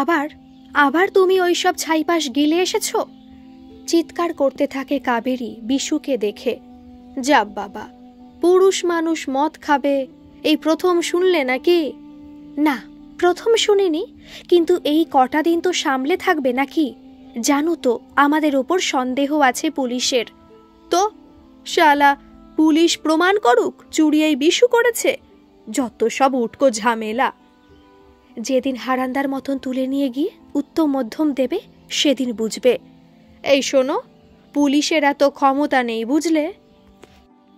আবার আবার তুমি ওইসব ছাইপাশ গিলে এসেছো? চিৎকার করতে থাকে কাবেরী বিশুকে দেখে। যাব বাবা, পুরুষ মানুষ মদ খাবে এই প্রথম শুনলে নাকি? না, প্রথম শুনিনি, কিন্তু এই কটা দিন তো সামলে থাকবে নাকি? জানো তো আমাদের ওপর সন্দেহ আছে পুলিশের। তো শালা পুলিশ প্রমাণ করুক চুরি এই বিশু করেছে। যত সব উটকো ঝামেলা। যেদিন হারান্দার মতন তুলে নিয়ে গিয়ে উত্তম মধ্যম দেবে সেদিন বুঝবে। এই শোনো, পুলিশের এত ক্ষমতা নেই বুঝলে।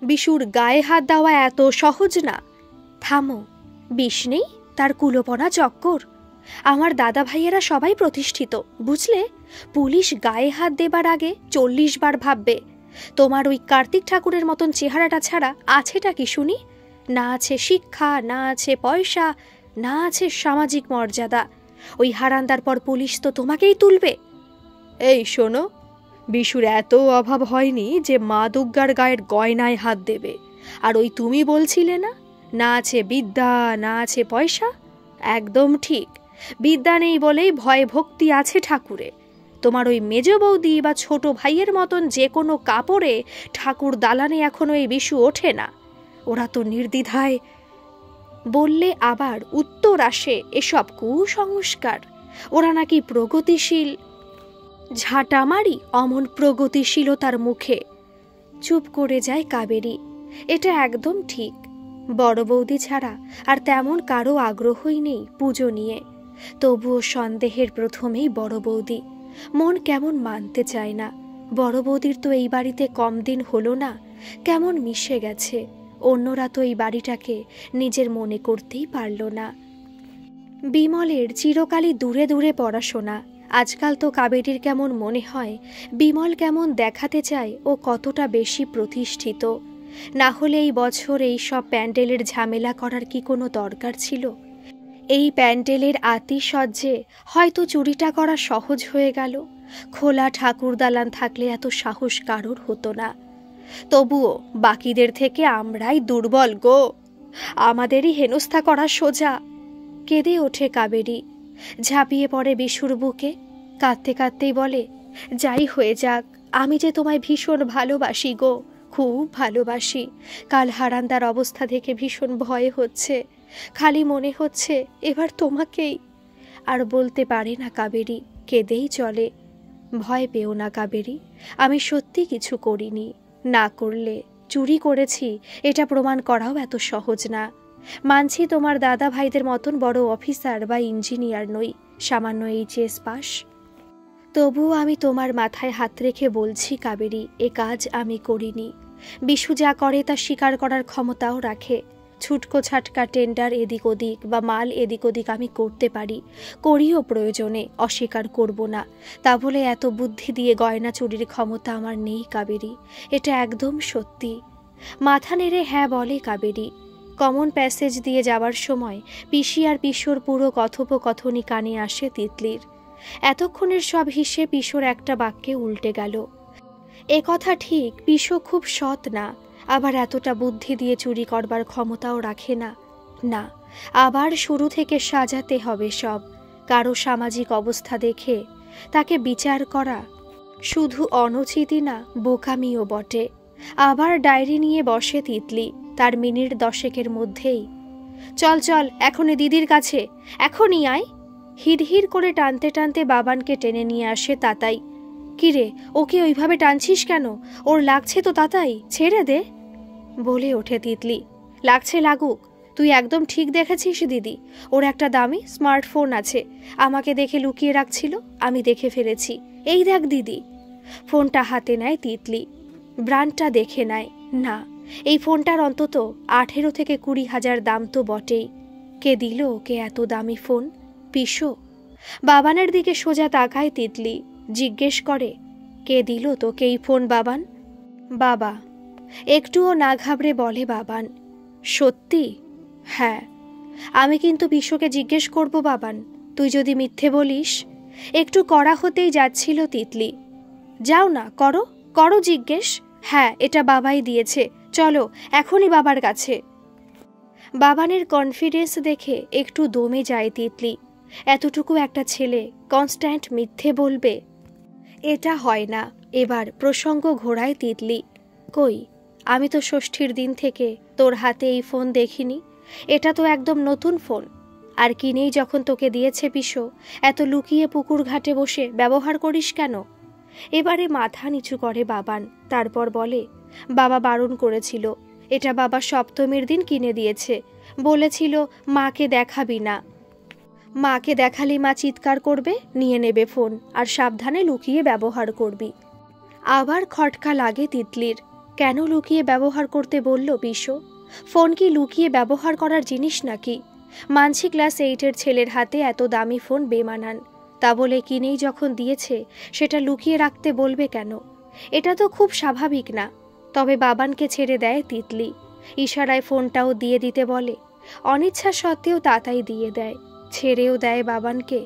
বিশুর গায়ে হাত দেওয়া এত সহজ না। থামো, বিষ নেই তার কুলোপনা চক্কর। আমার দাদা ভাইয়েরা সবাই প্রতিষ্ঠিত বুঝলে। পুলিশ গায়ে হাত দেবার আগে 40 বার ভাববে। তোমার ওই কার্তিক ঠাকুরের মতন চেহারাটা ছাড়া আছেটা কি শুনি? না আছে শিক্ষা, না আছে পয়সা, না আছে সামাজিক মর্যাদা। ওই হারান্দার পর পুলিশ তো তোমাকেই তুলবে। এই শোনো, বিশুর এত অভাব হয়নি যে মা দুর্গার গায়ের গয়নায় হাত দেবে। আর ওই তুমি বলছিলে না, না আছে বিদ্যা, না আছে পয়সা। একদম ঠিক, বিদ্যা নেই বলেই ভয় ভক্তি আছে ঠাকুরে। তোমার ওই মেজ বৌদি বা ছোট ভাইয়ের মতন যে কোনো কাপড়ে ঠাকুর দালানে এখনো এই বিশু ওঠে না। ওরা তো নির্দ্বিধায় বললে আবার উত্তর আসে এসব কুসংস্কার। ওরা নাকি প্রগতিশীল। ঝাঁটামারি অমন প্রগতিশীলতার মুখে চুপ করে যায় কাবেরী। এটা একদম ঠিক। বড় বৌদি ছাড়া আর তেমন কারো আগ্রহই নেই পুজো নিয়ে। তবুও সন্দেহের প্রথমেই বড় বৌদি। মন কেমন মানতে চায় না। বড় বৌদির তো এই বাড়িতে কম দিন হলো না, কেমন মিশে গেছে। অন্যরা তো এই বাড়িটাকে নিজের মনে করতেই পারল না। বিমলের চিরকালই দূরে দূরে পড়াশোনা। আজকাল তো কাবেরীর কেমন মনে হয় বিমল কেমন দেখাতে চায় ও কতটা বেশি প্রতিষ্ঠিত। না হলে এই বছর এই সব প্যান্ডেলের ঝামেলা করার কি কোনো দরকার ছিল? এই প্যান্ডেলের আতিশয্যে হয়তো চুরিটা করা সহজ হয়ে গেল। খোলা ঠাকুর দালান থাকলে এত সাহস কারোর হতো না। তবুও বাকিদের থেকে আমরাই দুর্বল গো। আমাদেরই হেনস্থা করা সোজা। কেঁদে ওঠে কাবেরী, ঝাঁপিয়ে পড়ে বিশুর বুকে। কাঁদতে কাঁদতেই বলে, যাই হয়ে যাক, আমি যে তোমায় ভীষণ ভালোবাসি গো, খুব ভালোবাসি। কাল হারান্দার অবস্থা দেখে ভীষণ ভয় হচ্ছে। খালি মনে হচ্ছে এবার তোমাকেই। আর বলতে পারে না কাবেরী, কেঁদেই চলে। ভয় পেও না কাবেরী, আমি সত্যি কিছু করিনি। না করলে চুরি করেছি এটা প্রমাণ করাও এত সহজ না। মানছি তোমার দাদা ভাইদের মতন বড় অফিসার বা ইঞ্জিনিয়ার নই, সামান্য এইচএস পাস। তবুও আমি তোমার মাথায় হাত রেখে বলছি কাবেরী, এ কাজ আমি করিনি। বিশু যা করে তা স্বীকার করার ক্ষমতাও রাখে। ছুটকো ছাটকা টেন্ডার এদিক ওদিক বা মাল এদিক ওদিক আমি করতে পারি, করিও প্রয়োজনে, অস্বীকার করব না। তা বলে এত বুদ্ধি দিয়ে গয়না চুরির ক্ষমতা আমার নেই কাবেরী, এটা একদম সত্যি। মাথা নেড়ে হ্যাঁ বলে কাবেরী। কমন প্যাসেজ দিয়ে যাওয়ার সময় পিসি আর পিসোর পুরো কথোপকথনই কানে আসে তিতলির। এতক্ষণের সব হিসেব পিসোর একটা বাক্যে উল্টে গেল। এ কথা ঠিক, পিসো খুব সৎ না, আবার এতটা বুদ্ধি দিয়ে চুরি করবার ক্ষমতাও রাখে না। না, আবার শুরু থেকে সাজাতে হবে সব। কারো সামাজিক অবস্থা দেখে তাকে বিচার করা শুধু অনুচিতই না, বোকামিও বটে। আবার ডায়েরি নিয়ে বসে তিতলি। তার মিনিট 10 মধ্যেই, চল চল এখনই দিদির কাছে, এখনই আয়। হিড়হিড় করে টানতে টানতে বাবানকে টেনে নিয়ে আসে তাতাই। কিরে, ওকে ওইভাবে টানছিস কেন? ওর লাগছে তো তাতাই, ছেড়ে দে। বলে ওঠে তিতলি। লাগছে লাগুক, তুই একদম ঠিক দেখেছিস দিদি। ওর একটা দামি স্মার্টফোন আছে, আমাকে দেখে লুকিয়ে রাখছিল, আমি দেখে ফেলেছি। এই দেখ দিদি। ফোনটা হাতে নেয় তিতলি। ব্র্যান্ডটা দেখে নেয়। না, এই ফোনটার অন্তত 18 থেকে 20 হাজার দাম তো বটেই। কে দিল ওকে এত দামি ফোন? পিসো। বাবানের দিকে সোজা তাকায় তিতলি, জিজ্ঞেস করে, কে দিল তোকে এই ফোন বাবান? বাবা। একটুও না ঘাবড়ে বলে বাবান। সত্যি? হ্যাঁ। আমি কিন্তু পিসোকে জিজ্ঞেস করব বাবান, তুই যদি মিথ্যে বলিস। একটু কড়া হতেই যাচ্ছিল তিতলি। যাও না, করো করো জিজ্ঞেস। হ্যাঁ, এটা বাবাই দিয়েছে, চলো এখনই বাবার কাছে। বাবানের কনফিডেন্স দেখে একটু দমে যায় তিতলি। এতটুকু একটা ছেলে কনস্ট্যান্ট মিথ্যে বলবে? এটা হয় না। এবার প্রসঙ্গ ঘোরায় তিতলি। কই, আমি তো ষষ্ঠীর দিন থেকে তোর হাতে এই ফোন দেখিনি। এটা তো একদম নতুন ফোন। আর কিনেই যখন তোকে দিয়েছে পিসো, এত লুকিয়ে পুকুর ঘাটে বসে ব্যবহার করিস কেন? এবারে মাথা নিচু করে বাবান। তারপর বলে, বাবা বারণ করেছিল, এটা বাবা সপ্তমীর দিন কিনে দিয়েছে। বলেছিল মাকে দেখাবি না, মাকে দেখালি মা চিৎকার করবে, নিয়ে নেবে ফোন, আর সাবধানে লুকিয়ে ব্যবহার করবি। আবার খটকা লাগে তিতলির। কেন লুকিয়ে ব্যবহার করতে বলল পিসো? ফোন কি লুকিয়ে ব্যবহার করার জিনিস নাকি? মানছি ক্লাস 8-এর ছেলের হাতে এত দামি ফোন বেমানান, তা বলে কিনেই যখন দিয়েছে সেটা লুকিয়ে রাখতে বলবে কেন? এটা তো খুব স্বাভাবিক না। তবে বাবানকে ছেড়ে দেয় তিতলি। ইশারায় ফোনটাও দিয়ে দিতে বলে। অনিচ্ছা সত্ত্বেও তাতাই দিয়ে দেয়, ছেড়েও দেয় বাবানকে।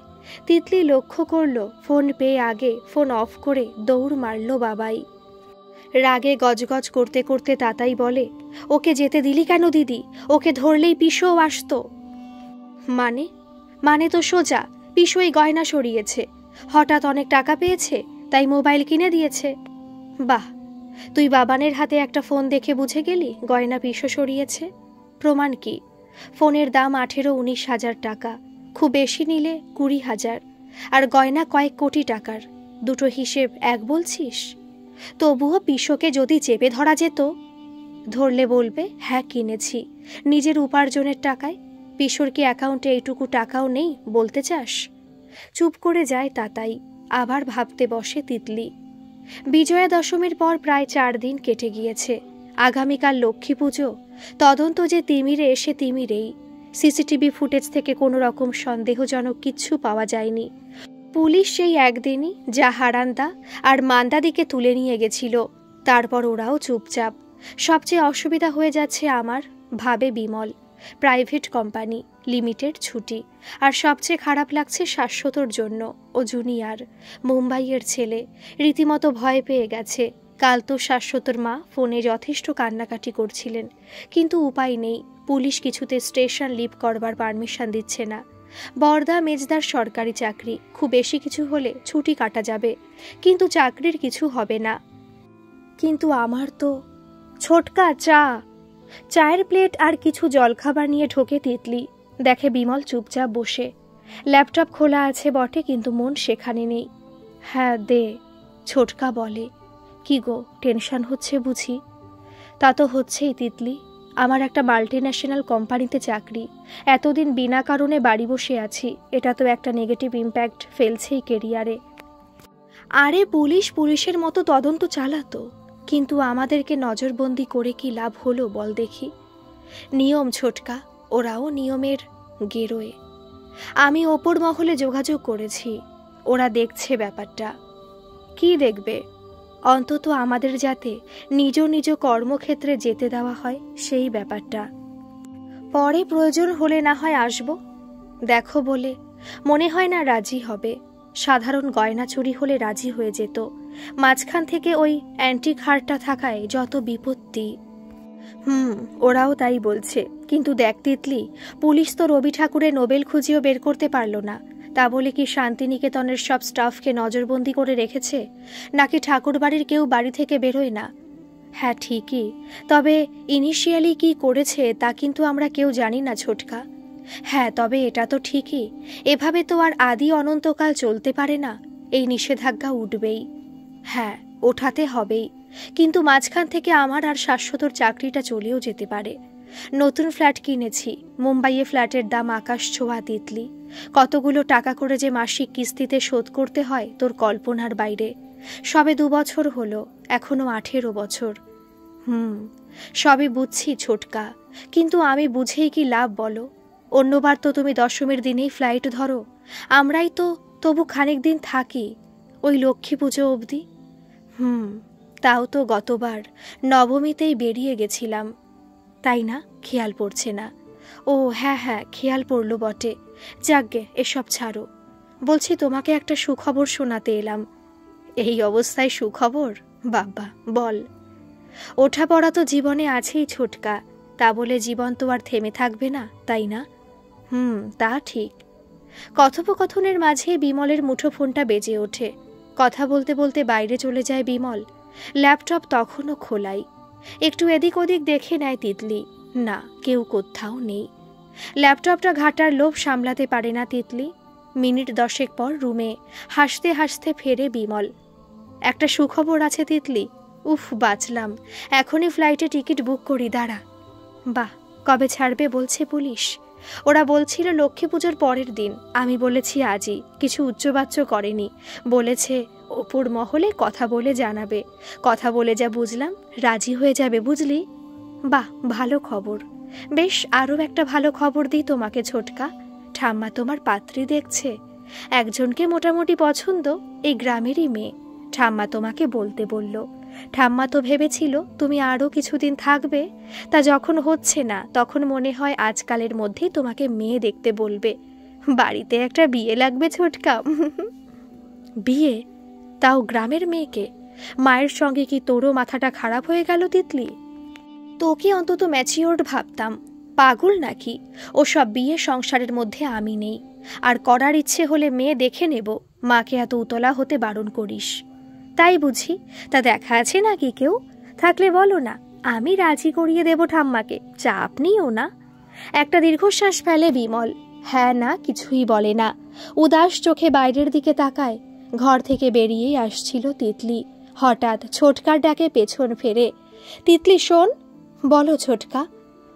তিতলি লক্ষ্য করল ফোন পেয়ে আগে ফোন অফ করে দৌড় মারল বাবাই। রাগে গজগজ করতে করতে তাতাই বলে, ওকে যেতে দিলি কেন দিদি? ওকে ধরলেই পিসোও আসতো। মানে তো সোজা, পিসোই গয়না সরিয়েছে। হঠাৎ অনেক টাকা পেয়েছে, তাই মোবাইল কিনে দিয়েছে। বাহ, তুই বাবানের হাতে একটা ফোন দেখে বুঝে গেলি গয়না পিসো সরিয়েছে? প্রমাণ কি? ফোনের দাম 18-19 হাজার টাকা, খুব বেশি নিলে 20,000, আর গয়না কয়েক কোটি টাকার। দুটো হিসেব এক বলছিস? তবুও পিসোকে যদি চেপে ধরা যেত, ধরলে বলবে হ্যাঁ কিনেছি নিজের উপার্জনের টাকায়। পিসোর কি অ্যাকাউন্টে এইটুকু টাকাও নেই বলতে চাস? চুপ করে যায় তাতাই। আবার ভাবতে বসে তিতলি। বিজয়া দশমীর পর প্রায় 4 দিন কেটে গিয়েছে। আগামীকাল লক্ষ্মী পুজো। তদন্ত যে তিমিরে এসে তিমিরেই। সিসিটিভি ফুটেজ থেকে কোনো রকম সন্দেহজনক কিচ্ছু পাওয়া যায়নি। পুলিশ সেই একদিনই যা হারান্দা আর মান্দাদিকে তুলে নিয়ে গেছিল, তারপর ওরাও চুপচাপ। সবচেয়ে অসুবিধা হয়ে যাচ্ছে আমার, ভাবে বিমল। প্রাইভেট কোম্পানি, লিমিটেড ছুটি, আর সবচেয়ে খারাপ লাগছে শাশ্বতর জন্য। ও জুনিয়র, মুম্বাইয়ের ছেলে, রীতিমতো ভয় পেয়ে গেছে। কাল তো শাশ্বতর মা ফোনে যথেষ্ট কান্নাকাটি করছিলেন, কিন্তু উপায় নেই। পুলিশ কিছুতে স্টেশন লিভ করবার পারমিশন দিচ্ছে না। বরদা মেজদার সরকারি চাকরি, খুব বেশি কিছু হলে ছুটি কাটা যাবে, কিন্তু চাকরির কিছু হবে না। কিন্তু আমার তো ছোটকা চায়ের প্লেট আর কিছু জলখাবার নিয়ে ঢোকে তিতলি। দেখে বিমল চুপচাপ বসে। ল্যাপটপ খোলা আছে বটে, কিন্তু মন সেখানে নেই। হ্যাঁ দে। ছোটকা বলে, কি গো, টেনশন হচ্ছে বুঝি? তা তো হচ্ছেই তিতলি। আমার একটা মাল্টিন্যাশনাল কোম্পানিতে চাকরি। এতদিন বিনা কারণে বাড়ি বসে আছি, এটা তো একটা নেগেটিভ ইম্প্যাক্ট ফেলছেই কেরিয়ারে। আরে পুলিশের মতো তদন্ত চালাতো, কিন্তু আমাদেরকে নজরবন্দি করে কি লাভ হলো বল দেখি? নিয়ম ছোটকা, ওরাও নিয়মের গেরোয়। আমি ওপর মহলে যোগাযোগ করেছি, ওরা দেখছে ব্যাপারটা। কি দেখবে? অন্তত আমাদের যাতে নিজ নিজ কর্মক্ষেত্রে যেতে দেওয়া হয়, সেই ব্যাপারটা। পরে প্রয়োজন হলে না হয় আসব। দেখো বলে মনে হয় না রাজি হবে। সাধারণ গয়না চুরি হলে রাজি হয়ে যেত, মাঝখান থেকে ওই অ্যান্টিক হারটা থাকায় যত বিপত্তি। ওরাও তাই বলছে, কিন্তু দেখ তিতলি, পুলিশ তো রবি ঠাকুরের নোবেল খুঁজিয়েও বের করতে পারল না। তা বলে কি শান্তিনিকেতনের সব স্টাফকে নজরবন্দি করে রেখেছে? নাকি ঠাকুর বাড়ির কেউ বাড়ি থেকে বেরোয় না? হ্যাঁ ঠিকই, তবে ইনিশিয়ালি কি করেছে তা কিন্তু আমরা কেউ জানি না ছোটকা। হ্যাঁ, তবে এটা তো ঠিকই, এভাবে তো আর আদি অনন্তকাল চলতে পারে না। এই নিষেধাজ্ঞা উঠবেই। হ্যাঁ, ওঠাতে হবেই, কিন্তু মাঝখান থেকে আমার আর শাশ্বতর চাকরিটা চলেও যেতে পারে। নতুন ফ্ল্যাট কিনেছি, মুম্বাইয়ে ফ্ল্যাটের দাম আকাশ ছোঁয়া তিতলি। কতগুলো টাকা করে যে মাসিক কিস্তিতে শোধ করতে হয় তোর কল্পনার বাইরে। সবে 2 বছর হলো, এখনো 18 বছর। সবই বুঝছি ছোটকা, কিন্তু আমি বুঝেই কি লাভ বলো? অন্যবার তো তুমি দশমীর দিনেই ফ্লাইট ধরো, আমরাই তো তবু খানিক দিন থাকি, ওই লক্ষ্মী পুজো অবধি। তাও তো গতবার নবমীতেই বেরিয়ে গেছিলাম, তাই না? খেয়াল পড়ছে না? ও হ্যাঁ, খেয়াল পড়ল বটে। যাকগে, এসব ছাড়ো। বলছি, তোমাকে একটা সুখবর শোনাতে এলাম। এই অবস্থায় সুখবর? বাবা, বল। ওঠাপড়া তো জীবনে আছেই ছোটকা, তা বলে জীবন তো আর থেমে থাকবে না, তাই না? তা ঠিক। কথোপকথনের মাঝে বিমলের মুঠোফোনটা বেজে ওঠে। কথা বলতে বলতে বাইরে চলে যায় বিমল। ল্যাপটপ তখনও খোলাই। একটু এদিক ওদিক দেখে নেয় তিতলি। না, কেউ কোথাও নেই। ল্যাপটপটা ঘাটার লোভ সামলাতে পারে না তিতলি। মিনিট 10 পর রুমে হাসতে হাসতে ফেরে বিমল। একটা সুখবর আছে তিতলি। উফ, বাঁচলাম। এখনই ফ্লাইটে টিকিট বুক করি, দাঁড়া। বাহ, কবে ছাড়বে বলছে পুলিশ? ওরা বলছিল লক্ষ্মী পুজোর পরের দিন। আমি বলেছি আজই। কিছু উচ্চবাচ্য করেনি। বলেছে ওপর মহলে কথা বলে জানাবে। কথা বলে যা বুঝলাম, রাজি হয়ে যাবে, বুঝলি? বাহ, ভালো খবর। বেশ, আরও একটা ভালো খবর দিই তোমাকে ছোটকা। ঠাম্মা তোমার পাত্রী দেখছে। একজনকে মোটামুটি পছন্দ, এই গ্রামেরই মেয়ে। ঠাম্মা তোমাকে বলতে বলল। ঠাম্মা তো ভেবেছিল তুমি আরও কিছুদিন থাকবে। তা যখন হচ্ছে না, তখন মনে হয় আজকালের মধ্যেই তোমাকে মেয়ে দেখতে বলবে। বাড়িতে একটা বিয়ে লাগবে ছোটকা। বিয়ে? তাও গ্রামের মেয়েকে? মায়ের সঙ্গে কি তোরও মাথাটা খারাপ হয়ে গেল তিতলি? তোকে অন্তত ম্যাচিওর্ড ভাবতাম। পাগল নাকি? ওসব বিয়ে সংসারের মধ্যে আমি নেই। আর করার ইচ্ছে হলে মেয়ে দেখে নেব। মাকে এত উতলা হতে বারণ করিস। তাই বুঝি? তা দেখা আছে নাকি কেউ? থাকলে বলো না, আমি রাজি করিয়ে দেব ঠাম্মাকে। চাপ নিও না। একটা দীর্ঘশ্বাস ফেলে বিমল। হ্যাঁ না কিছুই বলে না। উদাস চোখে বাইরের দিকে তাকায়। ঘর থেকে বেরিয়েই আসছিল তিতলি। হঠাৎ ছোটকার ডাকে পেছন ফেরে। তিতলি শোন। বলো ছোটকা।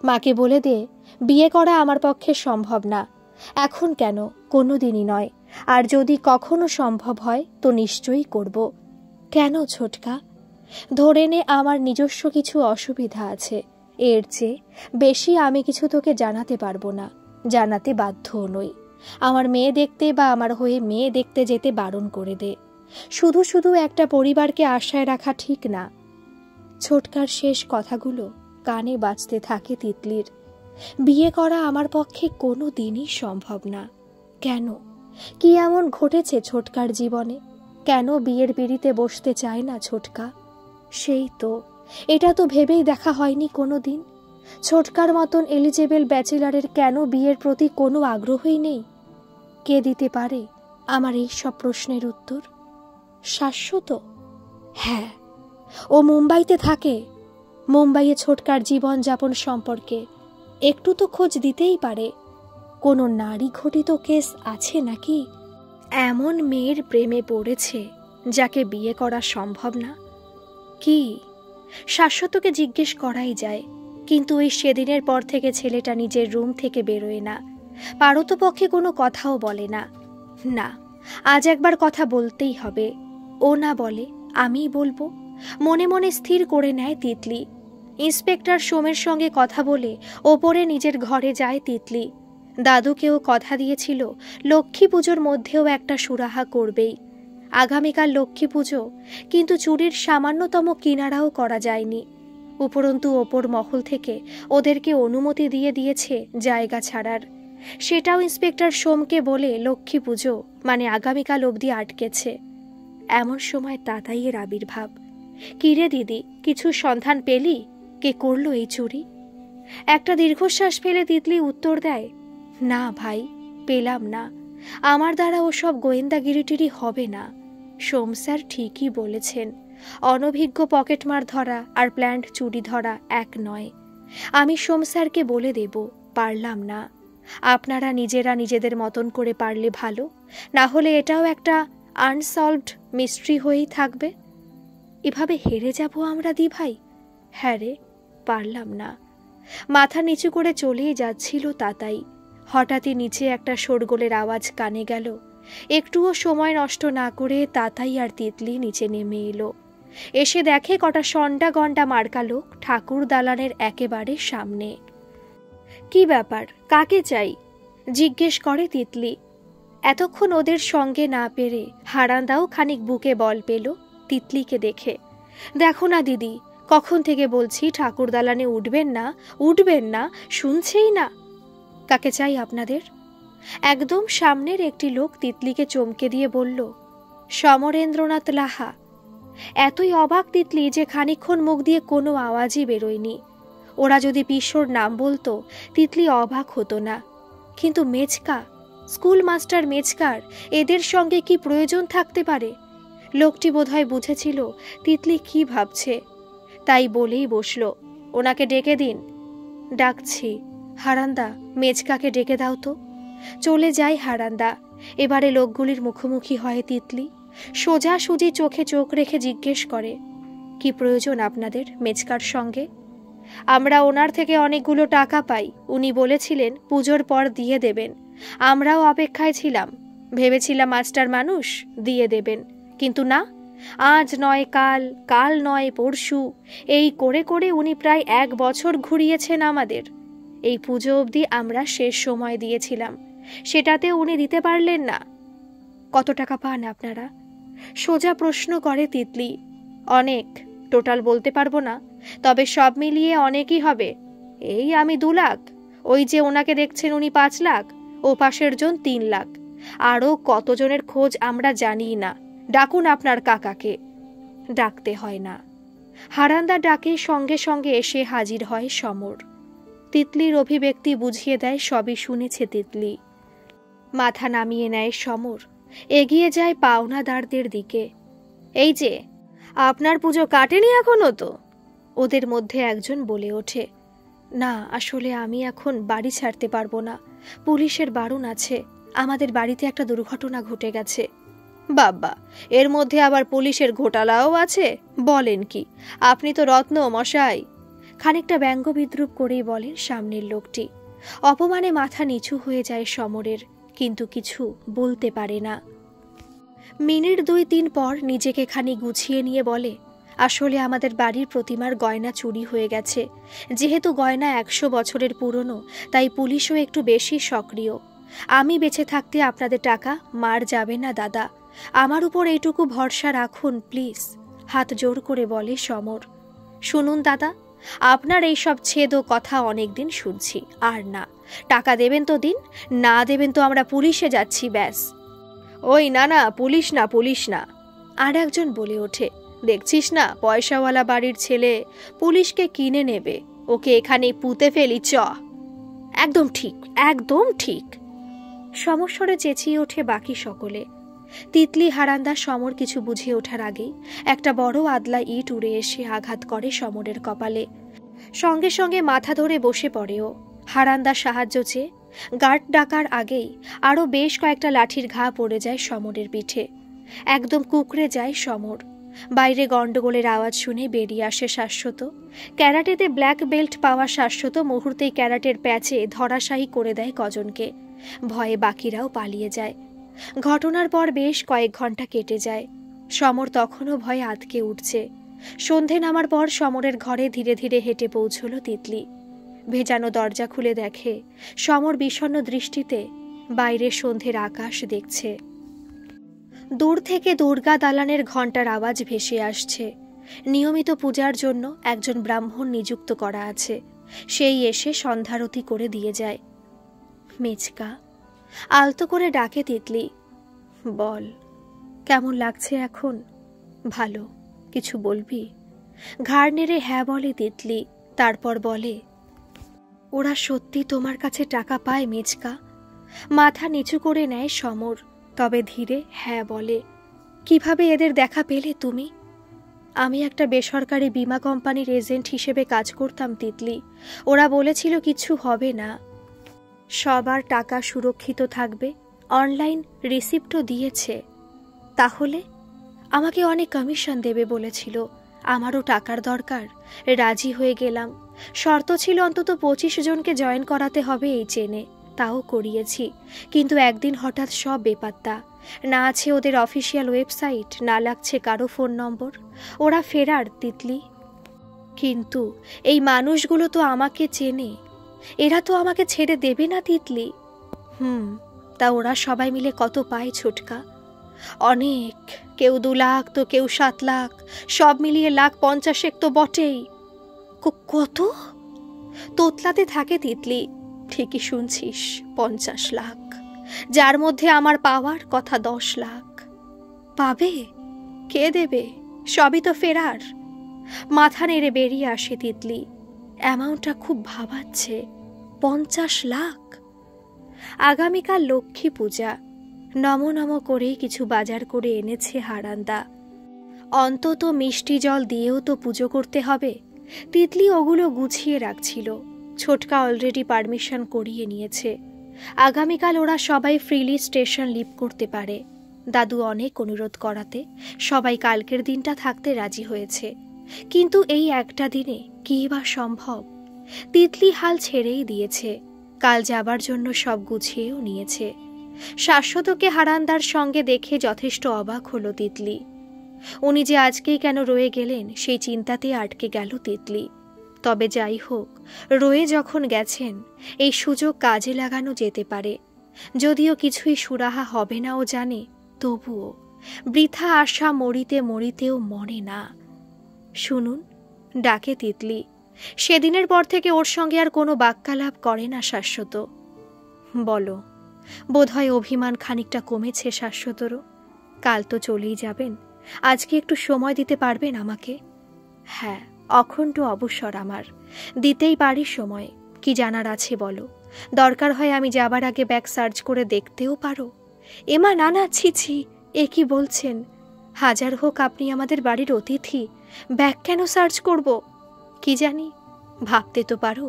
মাকে বলে দে বিয়ে করা আমার পক্ষে সম্ভব না। এখন কেন, কোনো দিনই নয়। আর যদি কখনো সম্ভব হয় তো নিশ্চয়ই করব। কেন ছোটকা? ধরে নে আমার নিজস্ব কিছু অসুবিধা আছে। এর চেয়ে বেশি আমি কিছু তোকে জানাতে পারবো না। জানাতে বাধ্যও নই। আমার মেয়ে দেখতে বা আমার হয়ে মেয়ে দেখতে যেতে বারণ করে দে। শুধু শুধু একটা পরিবারকে আশায় রাখা ঠিক না। ছোটকার শেষ কথাগুলো কানে বাজতে থাকে তিতলির। বিয়ে করা আমার পক্ষে কোনো দিনই সম্ভব না। কেন? কি এমন ঘটেছে ছোটকার জীবনে? কেন বিয়ের পিঁড়িতে বসতে চায় না ছোটকা? সেই তো, এটা তো ভেবেই দেখা হয়নি কোনো দিন। ছোটকার মতন এলিজেবল ব্যাচেলারের কেন বিয়ের প্রতি কোনো আগ্রহই নেই? কে দিতে পারে আমার এই সব প্রশ্নের উত্তর? শাশ্বত? হ্যাঁ, ও মুম্বাইতে থাকে। মুম্বাইয়ে ছোটকার জীবনযাপন সম্পর্কে একটু তো খোঁজ দিতেই পারে। কোনো নারী ঘটিত কেস আছে নাকি? এমন মেয়ের প্রেমে পড়েছে যাকে বিয়ে করা সম্ভব না? কি? শাশ্বতকে জিজ্ঞেস করাই যায়। কিন্তু ওই সেদিনের পর থেকে ছেলেটা নিজের রুম থেকে বেরোয় না। পারতপক্ষে কোনো কথাও বলে না। না, আজ একবার কথা বলতেই হবে। ও না বলে আমিই বলবো। মনে মনে স্থির করে নেয় তিতলি। ইন্সপেক্টর সোমের সঙ্গে কথা বলে ওপরে নিজের ঘরে যায় তিতলি। দাদুকেও কথা দিয়েছিল লক্ষ্মী পুজোর মধ্যেও একটা সুরাহা করবেই। আগামীকাল লক্ষ্মী পুজো, কিন্তু চুরির সামান্যতম কিনারাও করা যায়নি। উপরন্তু ওপর মহল থেকে ওদেরকে অনুমতি দিয়ে দিয়েছে জায়গা ছাড়ার। সেটাও ইন্সপেক্টর সোমকে বলে লক্ষ্মী পুজো মানে আগামীকাল অবধি আটকেছে। এমন সময় তাতাইয়ের আবির্ভাব। কিরে দিদি, কিছু সন্ধান পেলি? কে করলো এই চুরি? একটা দীর্ঘশ্বাস ফেলে তিতলি উত্তর দেয়, না ভাই, পেলাম না। আমার দ্বারা ওসব গোয়েন্দাগিরিটিরি হবে না। সোম স্যার ঠিকই বলেছেন, অনভিজ্ঞ পকেটমার ধরা আর প্ল্যান্ড চুরি ধরা এক নয়। আমি সোম স্যারকে বলে দেব পারলাম না। আপনারা নিজেরা নিজেদের মতন করে পারলে ভালো, না হলে এটাও একটা আনসলভড মিস্ট্রি হয়েই থাকবে। এভাবে হেরে যাব আমরা দি ভাই? হ্যাঁ রে, পারলাম না। মাথা নিচু করে চলেই যাচ্ছিল তাতাই। হঠাৎই নিচে একটা শোরগোলের আওয়াজ কানে গেল। একটুও সময় নষ্ট না করে তাতাই আর তিতলি নিচে নেমে এলো। এসে দেখে কটা সন্ডা গন্ডা মার্কা লোক ঠাকুর দালানের একেবারে সামনে। কি ব্যাপার, কাকে চাই? জিজ্ঞেস করে তিতলি। এতক্ষণ ওদের সঙ্গে না পেরে হারান্দাও খানিক বুকে বল পেল তিতলিকে দেখে। দেখো না দিদি, কখন থেকে বলছি ঠাকুর দালানে উঠবেন না, উঠবেন না, শুনছেই না। কাকে চাই আপনাদের? একদম সামনের একটি লোক তিতলিকে চমকে দিয়ে বলল, সমরেন্দ্রনাথ লাহা। এতই অবাক তিতলি যে খানিকক্ষণ মুখ দিয়ে কোনো আওয়াজই বেরোয়নি। ওরা যদি পিসোর নাম বলতো তিতলি অবাক হতো না, কিন্তু মেচকা স্কুল মাস্টার মেজকার এদের সঙ্গে কি প্রয়োজন থাকতে পারে? লোকটি বোধহয় বুঝেছিল তিতলি কি ভাবছে, তাই বলেই বসল, ওনাকে ডেকে দিন। ডাকছি। হারান্দা, মেজকাকে ডেকে দাও তো। চলে যায় হারান্দা। এবারে লোকগুলির মুখোমুখি হয় তিতলি। সোজাসুজি চোখে চোখ রেখে জিজ্ঞেস করে, কি প্রয়োজন আপনাদের মেজকার সঙ্গে? আমরা ওনার থেকে অনেকগুলো টাকা পাই, উনি বলেছিলেন পুজোর পর দিয়ে দেবেন। আমরাও অপেক্ষায় ছিলাম, ভেবেছিলাম মাস্টার মানুষ দিয়ে দেবেন, কিন্তু না, আজ নয় কাল, কাল নয় পরশু, এই করে করে উনি প্রায় 1 বছর ঘুরিয়েছেন আমাদের। এই পুজো অবধি আমরা শেষ সময় দিয়েছিলাম, সেটাতে উনি দিতে পারলেন না। কত টাকা পান আপনারা? সোজা প্রশ্ন করে তিতলি। অনেক, টোটাল বলতে পারবো না, তবে সব মিলিয়ে অনেকই হবে। এই আমি 2 লাখ, ওই যে ওনাকে দেখছেন উনি 5 লাখ, ও পাশের জন 3 লাখ, আরও কতজনের খোঁজ আমরা জানি না। ডাকুন আপনার কাকাকে। ডাকতে হয় না। হারান্দা ডাকে সঙ্গে সঙ্গে এসে হাজির হয় সমর। তিতলির অভিব্যক্তি বুঝিয়ে দেয় সবই শুনেছে তিতলি। মাথা নামিয়ে নেয় সমর, এগিয়ে যায় পাওনাদারদের দিকে। এই যে, আপনার পুজো কাটেনি এখনো তো? ওদের মধ্যে একজন বলে ওঠে, না, আসলে আমি এখন বাড়ি ছাড়তে পারবো না, পুলিশের বারণ আছে, আমাদের বাড়িতে একটা দুর্ঘটনা ঘটে গেছে। বাবা, এর মধ্যে আবার পুলিশের ঘোটালাও আছে? বলেন কি, আপনি তো রত্ন মশাই। খানিকটা ব্যঙ্গ বিদ্রুপ করেই বলেন সামনের লোকটি। অপমানে মাথা নিচু হয়ে যায় সমরের, কিন্তু কিছু বলতে পারে না। মিনিট 2-3 পর নিজেকে খানি গুছিয়ে নিয়ে বলে, আসলে আমাদের বাড়ির প্রতিমার গয়না চুরি হয়ে গেছে। যেহেতু গয়না 100 বছরের পুরনো, তাই পুলিশও একটু বেশি সক্রিয়। আমি বেঁচে থাকতে আপনাদের টাকা মার যাবে না দাদা, আমার উপর এইটুকু ভরসা রাখুন প্লিজ, হাত জোর করে বলে সমর। শুনুন দাদা, আপনার এই সব ছেদ ও কথা অনেকদিন শুনছি, আর না, টাকা দেবেন তো দিন, না দেবেন তো আমরা পুলিশে যাচ্ছি, ব্যাস। ওই না না, পুলিশ না, পুলিশ না, আর একজন বলে ওঠে, দেখছিস না পয়সাওয়ালা বাড়ির ছেলে, পুলিশকে কিনে নেবে, ওকে এখানে পুঁতে ফেলি, চ। একদম ঠিক, একদম ঠিক, সমস্বরে চেঁচিয়ে ওঠে বাকি সকলে। তিতলি, হারান্দা, সমর কিছু বুঝে ওঠার আগেই একটা বড় আদলা ইট উড়ে এসে আঘাত করে সমরের কপালে। সঙ্গে সঙ্গে মাথা ধরে বসে পড়েও। হারান্দা সাহায্য চেয়ে গার্ড ডাকার আগেই আরও বেশ কয়েকটা লাঠির ঘা পড়ে যায় সমরের পিঠে। একদম কুকড়ে যায় সমর। বাইরে গন্ডগোলের আওয়াজ শুনে বেরিয়ে আসে শাশ্বত। ক্যারাটেতে ব্ল্যাক বেল্ট পাওয়া শাশ্বত মুহূর্তেই ক্যারাটের প্যাচে ধরাশায়ী করে দেয় কজনকে। ভয়ে বাকিরাও পালিয়ে যায়। ঘটনার পর বেশ কয়েক ঘন্টা কেটে যায়। সমর তখনও ভয়ে আঁতকে উঠছে। সন্ধে নামার পর সমরের ঘরে ধীরে ধীরে হেঁটে পৌঁছল তিতলি। ভেজানো দরজা খুলে দেখে সমর বিষণ্ণ দৃষ্টিতে বাইরে সন্ধ্যের আকাশ দেখছে। দূর থেকে দুর্গা দালানের ঘণ্টার আওয়াজ ভেসে আসছে। নিয়মিত পূজার জন্য একজন ব্রাহ্মণ নিযুক্ত করা আছে, সেই এসে সন্ধ্যারতি করে দিয়ে যায়। মেচকা, আলতো করে ডাকে তিতলি। বল, কেমন লাগছে এখন? ভালো। কিছু বলবি? ঘাড় নেড়ে হ্যাঁ বলে তিতলি। তারপর বলে, ওরা সত্যি তোমার কাছে টাকা পায় মেচকা? মাথা নিচু করে নেয় সমর, তবে ধীরে হ্যাঁ বলে। কিভাবে এদের দেখা পেলে তুমি? আমি একটা বেসরকারি বীমা কোম্পানির এজেন্ট হিসেবে কাজ করতাম তিতলি। ওরা বলেছিল কিছু হবে না, সবার টাকা সুরক্ষিত থাকবে, অনলাইন রিসিপ্টও দিয়েছে। তাহলে আমাকে অনেক কমিশন দেবে বলেছিল। আমারও টাকার দরকার, রাজি হয়ে গেলাম। শর্ত ছিল অন্তত 25 জনকে জয়েন করাতে হবে এই চেনে, তাও করিয়েছি। কিন্তু একদিন হঠাৎ সব বেপাত্তা। না আছে ওদের অফিসিয়াল ওয়েবসাইট, না লাগছে কারো ফোন নম্বর। ওরা ফেরার তিতলি। কিন্তু এই মানুষগুলো তো আমাকে চেনে, এরা তো আমাকে ছেড়ে দেবে না তিতলি। তা ওরা সবাই মিলে কত পায় ছোটকা? অনেক, কেউ 2 লাখ তো কেউ 7 লাখ, সব মিলিয়ে 1,50,000 তো বটেই। কত? তোতলাতে থাকে তিতলি। ঠিকই শুনছিস, 50 লাখ, যার মধ্যে আমার পাওয়ার কথা 10 লাখ। পাবে? কে দেবে? সবই তো ফেরার। মাথা নেড়ে বেরিয়ে আসে তিতলি। অ্যামাউন্টটা খুব ভাবাচ্ছে। 50 লাখ? আগামীকাল লক্ষ্মী পূজা। নম নম করেই কিছু বাজার করে এনেছে হারান্দা। অন্তত মিষ্টি জল দিয়েও তো পুজো করতে হবে। তিতলি ওগুলো গুছিয়ে রাখছিল। ছোটকা অলরেডি পারমিশন করিয়ে নিয়েছে। আগামীকাল ওরা সবাই ফ্রিলি স্টেশন লিভ করতে পারে। দাদু অনেক অনুরোধ করাতে সবাই কালকের দিনটা থাকতে রাজি হয়েছে। কিন্তু এই একটা দিনে কী বা সম্ভব? তিতলি হাল ছেড়েই দিয়েছে। কাল যাবার জন্য সব গুছিয়েও নিয়েছে। শাশ্বতকে হারান্দার সঙ্গে দেখে যথেষ্ট অবাক হলো তিতলি। উনি যে আজকেই কেন রয়ে গেলেন সেই চিন্তাতে আটকে গেল তিতলি। তবে যাই হোক, রয়ে যখন গেছেন এই সুযোগ কাজে লাগানো যেতে পারে। যদিও কিছুই সুরাহা হবে না ও জানে, তবুও বৃথা আশা মরিতে মরিতেও মরে না। শুনুন, ডাকে তিতলি। সেদিনের পর থেকে ওর সঙ্গে আর কোনো বাক্যালাপ করে না শাশ্বত। বলো, বোধহয় অভিমান খানিকটা কমেছে শাশ্বতরও। কাল তো চলেই যাবেন, আজকে একটু সময় দিতে পারবেন আমাকে? হ্যাঁ, অখণ্ড অবসর আমার, দিতেই পারি সময়। কি জানার আছে বলো? দরকার হয় আমি যাবার আগে ব্যাগ সার্চ করে দেখতেও পারো। এমা না না, ছি ছি, এ কি বলছেন? হাজার হোক আপনি আমাদের বাড়ির অতিথি, ব্যাগ কেন সার্চ করব? কি জানি, ভাবতে তো পারো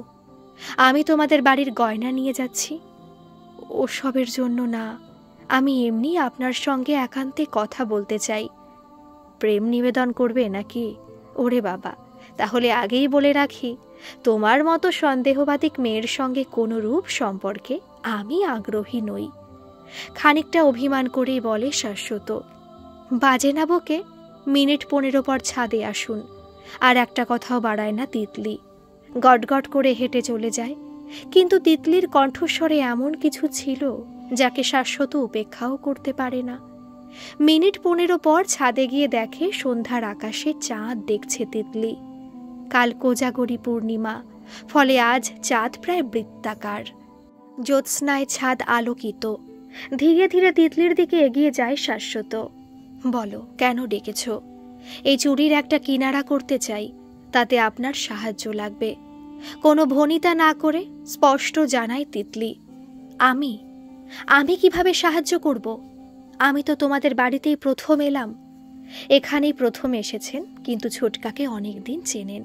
আমি তোমাদের বাড়ির গয়না নিয়ে যাচ্ছি। ওসবের জন্য না, আমি এমনি আপনার সঙ্গে একান্তে কথা বলতে চাই। প্রেম নিবেদন করবে নাকি? ওরে বাবা, তাহলে আগেই বলে রাখি, তোমার মতো সন্দেহবাদিক মেয়ের সঙ্গে কোনো রূপ সম্পর্কে আমি আগ্রহী নই। খানিকটা অভিমান করেই বলে শাশ্বত। বাজে না বকে, মিনিট 15 পর ছাদে আসুন। আর একটা কথাও বাড়ায় না তিতলি, গটগট করে হেঁটে চলে যায়। কিন্তু তিতলির কণ্ঠস্বরে এমন কিছু ছিল যাকে শাশ্বত উপেক্ষাও করতে পারে না। মিনিট 15 পর ছাদে গিয়ে দেখে সন্ধ্যার আকাশে চাঁদ দেখছে তিতলি। কাল কোজাগরী পূর্ণিমা, ফলে আজ চাঁদ প্রায় বৃত্তাকার। জ্যোৎস্নায় ছাদ আলোকিত। ধীরে ধীরে তিতলির দিকে এগিয়ে যায় শাশ্বত। বলো, কেন ডেকেছ? এই চুড়ির একটা কিনারা করতে চাই, তাতে আপনার সাহায্য লাগবে। কোনো ভনিতা না করে স্পষ্ট জানায় তিতলি। আমি কিভাবে সাহায্য করব? আমি তো তোমাদের বাড়িতেই প্রথম এলাম। এখানেই প্রথম এসেছেন, কিন্তু ছোটকাকে অনেক দিন চেনেন।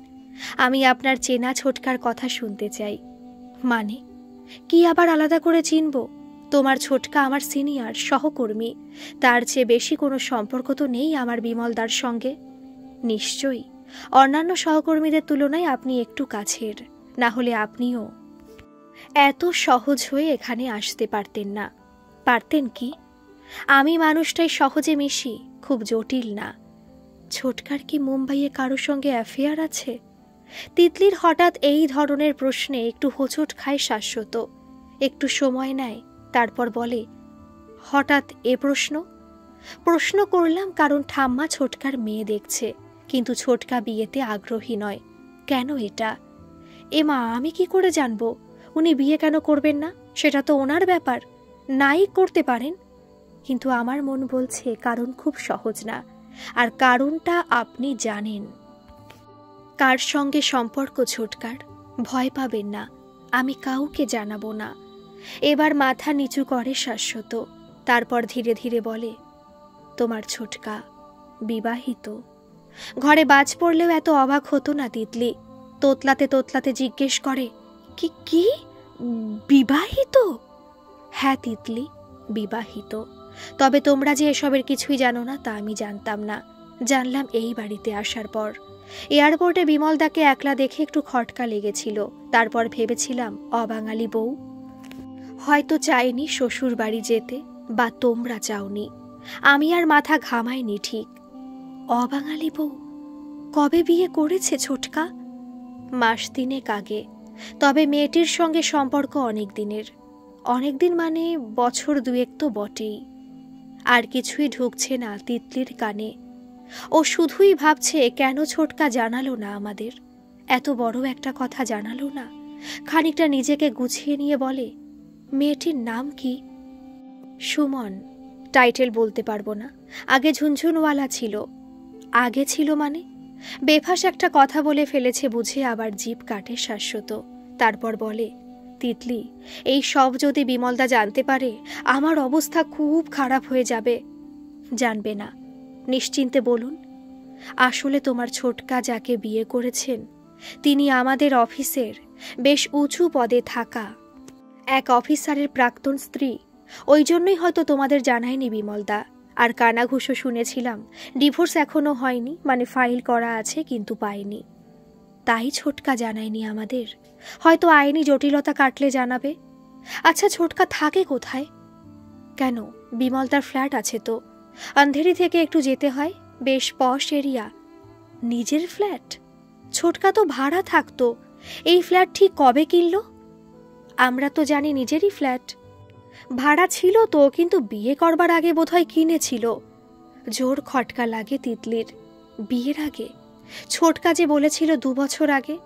আমি আপনার চেনা ছোটকার কথা শুনতে চাই। মানে কি আবার আলাদা করে চিনব? তোমার ছোটকা আমার সিনিয়র সহকর্মী, তার চেয়ে বেশি কোনো সম্পর্ক তো নেই আমার বিমলদার সঙ্গে। নিশ্চয়ই অন্যান্য সহকর্মীদের তুলনায় আপনি একটু কাছের, না হলে আপনিও এত সহজ হয়ে এখানে আসতে পারতেন না। পারতেন কি? আমি মানুষটাই সহজে মিশি, খুব জটিল না। ছোটকার কি মুম্বাইয়ে কারো সঙ্গে অ্যাফেয়ার আছে? তিতলির হঠাৎ এই ধরনের প্রশ্নে একটু হোঁচট খায় শাশ্বত। একটু সময় নেয়, তারপর বলে, হঠাৎ এ প্রশ্ন করলাম কারণ ঠাম্মা ছোটকার মেয়ে দেখছে, কিন্তু ছোটকা বিয়েতে আগ্রহী নয়। কেন এটা? এমা, আমি কি করে জানবো? উনি বিয়ে কেন করবেন না? সেটা তো ওনার ব্যাপার, নাই করতে পারেন। কিন্তু আমার মন বলছে কারণ খুব সহজ না, আর কারণটা আপনি জানেন। কার সঙ্গে সম্পর্ক ছোটকার? ভয় পাবেন না, আমি কাউকে জানাবো না। এবার মাথা নিচু করে শাশ্বত। তারপর ধীরে ধীরে বলে, তোমার ছোটকা বিবাহিত। ঘরে বাজ পড়লেও এত অবাক হতো না তিতলি। তোতলাতে তোতলাতে জিজ্ঞেস করে, কি বিবাহিত? হ্যাঁ তিতলি, বিবাহিত। তবে তোমরা যে এসবের কিছুই জানো না তা আমি জানতাম না, জানলাম এই বাড়িতে আসার পর। এয়ারপোর্টে বিমলদাকে একলা দেখে একটু খটকা লেগেছিল। তারপর ভেবেছিলাম অবাঙালি বউ, হয়তো চাইনি শ্বশুর বাড়ি যেতে, বা তোমরা চাওনি। আমি আর মাথা ঘামাইনি ঠিক। অবাঙালি বউ? কবে বিয়ে করেছে ছোটকা? মাস 3 আগে। তবে মেয়েটির সঙ্গে সম্পর্ক অনেক দিনের। অনেক দিন মানে বছর 2 তো বটেই। আর কিছুই ঢুকছে না তিতলির কানে। ও শুধুই ভাবছে কেন ছোটকা জানালো না আমাদের, এত বড় একটা কথা জানালো না। খানিকটা নিজেকে গুছিয়ে নিয়ে বলে, মেয়েটির নাম কি? সুমন। টাইটেল বলতে পারবো না। আগে ঝুনঝুনওয়ালা ছিল। আগে ছিল মানে? বেফাস একটা কথা বলে ফেলেছে বুঝে আবার জিভ কাটে শাশ্বত। তারপর বলে, তিতলি, এই সব যদি বিমলদা জানতে পারে আমার অবস্থা খুব খারাপ হয়ে যাবে। জানবে না, নিশ্চিন্তে বলুন। আসলে তোমার ছোটকা যাকে বিয়ে করেছেন তিনি আমাদের অফিসের বেশ উঁচু পদে থাকা এক অফিসারের প্রাক্তন স্ত্রী। ওই জন্যই হয়তো তোমাদের জানায়নি বিমলদা। আর কানাঘুষো শুনেছিলাম ডিভোর্স এখনো হয়নি, মানে ফাইল করা আছে কিন্তু পায়নি। তাই ছোটকা জানায়নি আমাদের। হয়তো আইনি জটিলতা কাটলে জানাবে। আচ্ছা, ছোটকা থাকে কোথায়? কেন, বিমলদার ফ্ল্যাট আছে তো, আন্ধেরি থেকে একটু যেতে হয়, বেশ পশ এরিয়া। নিজের ফ্ল্যাট? ছোটকা তো ভাড়া থাকতো। এই ফ্ল্যাট ঠিক কবে কিনল? আমরা তো জানি নিজেরই ফ্ল্যাট। ভাড়া ছিল তো, কিন্তু বিয়ে করবার আগে বোধহয় কিনেছিল। জোর খটকা লাগে তিতলির। বিয়ের আগে? ছোটকা যে বলেছিল 2 বছর আগে।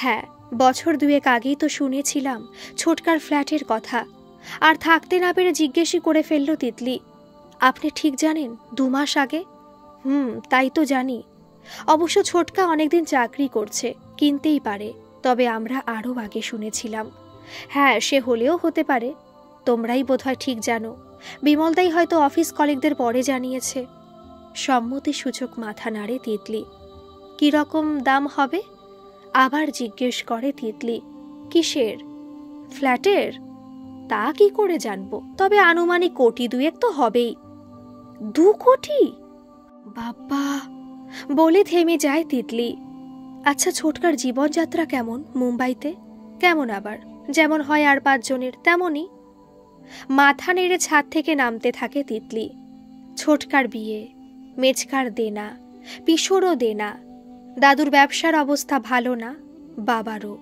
হ্যাঁ, বছর 2 আগেই তো শুনেছিলাম ছোটকার ফ্ল্যাটের কথা। আর থাকতে না পেরে জিজ্ঞেসই করে ফেলল তিতলি। আপনি ঠিক জানেন 2 মাস আগে? তাই তো জানি। অবশ্য ছোটকা অনেকদিন চাকরি করছে, কিনতেই পারে। তবে আমরা আরও আগে শুনেছিলাম। হ্যাঁ, সে হলেও হতে পারে। তোমরাই বোধহয় ঠিক জানো। বিমলদাই হয়তো অফিস কলিগদের পরে জানিয়েছে। সম্মতিসূচক মাথা নাড়ে তিতলি। কিরকম দাম হবে? আবার জিজ্ঞেস করে তিতলি। কিসের? ফ্ল্যাটের? তা কি করে জানবো, তবে আনুমানিক 2 কোটি তো হবেই। 2 কোটি? বাবা! বলে থেমে যায় তিতলি। আচ্ছা, ছোটকার জীবনযাত্রা কেমন মুম্বাইতে? কেমন আবার? যেমন হয় আর 5 জনের তেমনই। মাথা নেড়ে ছাদ থেকে নামতে থাকে তিতলি। ছোটকার বিয়ে, মেচকার দেনা, পিসোরও দেনা, দাদুর ব্যবসার অবস্থা ভালো না, বাবারও।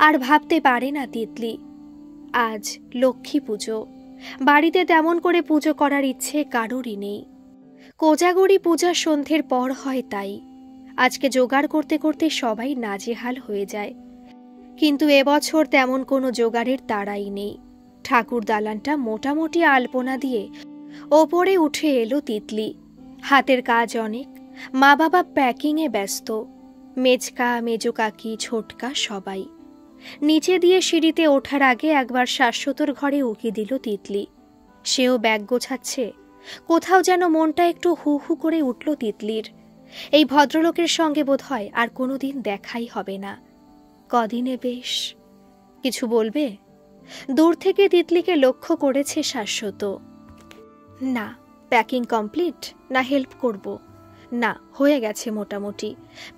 আর ভাবতে পারে না তিতলি। আজ লক্ষ্মী পুজো, বাড়িতে তেমন করে পুজো করার ইচ্ছে কারোরই নেই। কোজাগরি পূজার সন্ধ্যের পর হয় তাই। আজকে জোগাড় করতে করতে সবাই নাজেহাল হয়ে যায়। কিন্তু এবছর তেমন কোনো জোগাড়ের তাড়াই নেই। ঠাকুর দালানটা মোটামুটি আলপনা দিয়ে ওপরে উঠে এলো তিতলি। হাতের কাজ অনেক। মা বাবা প্যাকিংয়ে ব্যস্ত। মেজকা, মেজো কাকি, ছোটকা সবাই। নিচে দিয়ে সিঁড়িতে ওঠার আগে একবার শাশ্বতর ঘরে উকি দিল তিতলি। সেও ব্যাগ গোছাচ্ছে। কোথাও যেন মনটা একটু হু হু করে উঠল তিতলির। এই ভদ্রলোকের সঙ্গে বোধহয় আর কোনোদিন দেখাই হবে না। কদিনে বেশ। কিছু বলবে? দূর থেকে তিতলিকে লক্ষ্য করেছে শাশ্বত। না। Packing complete? না হেল্প করব? না, হয়ে গেছে মোটামুটি।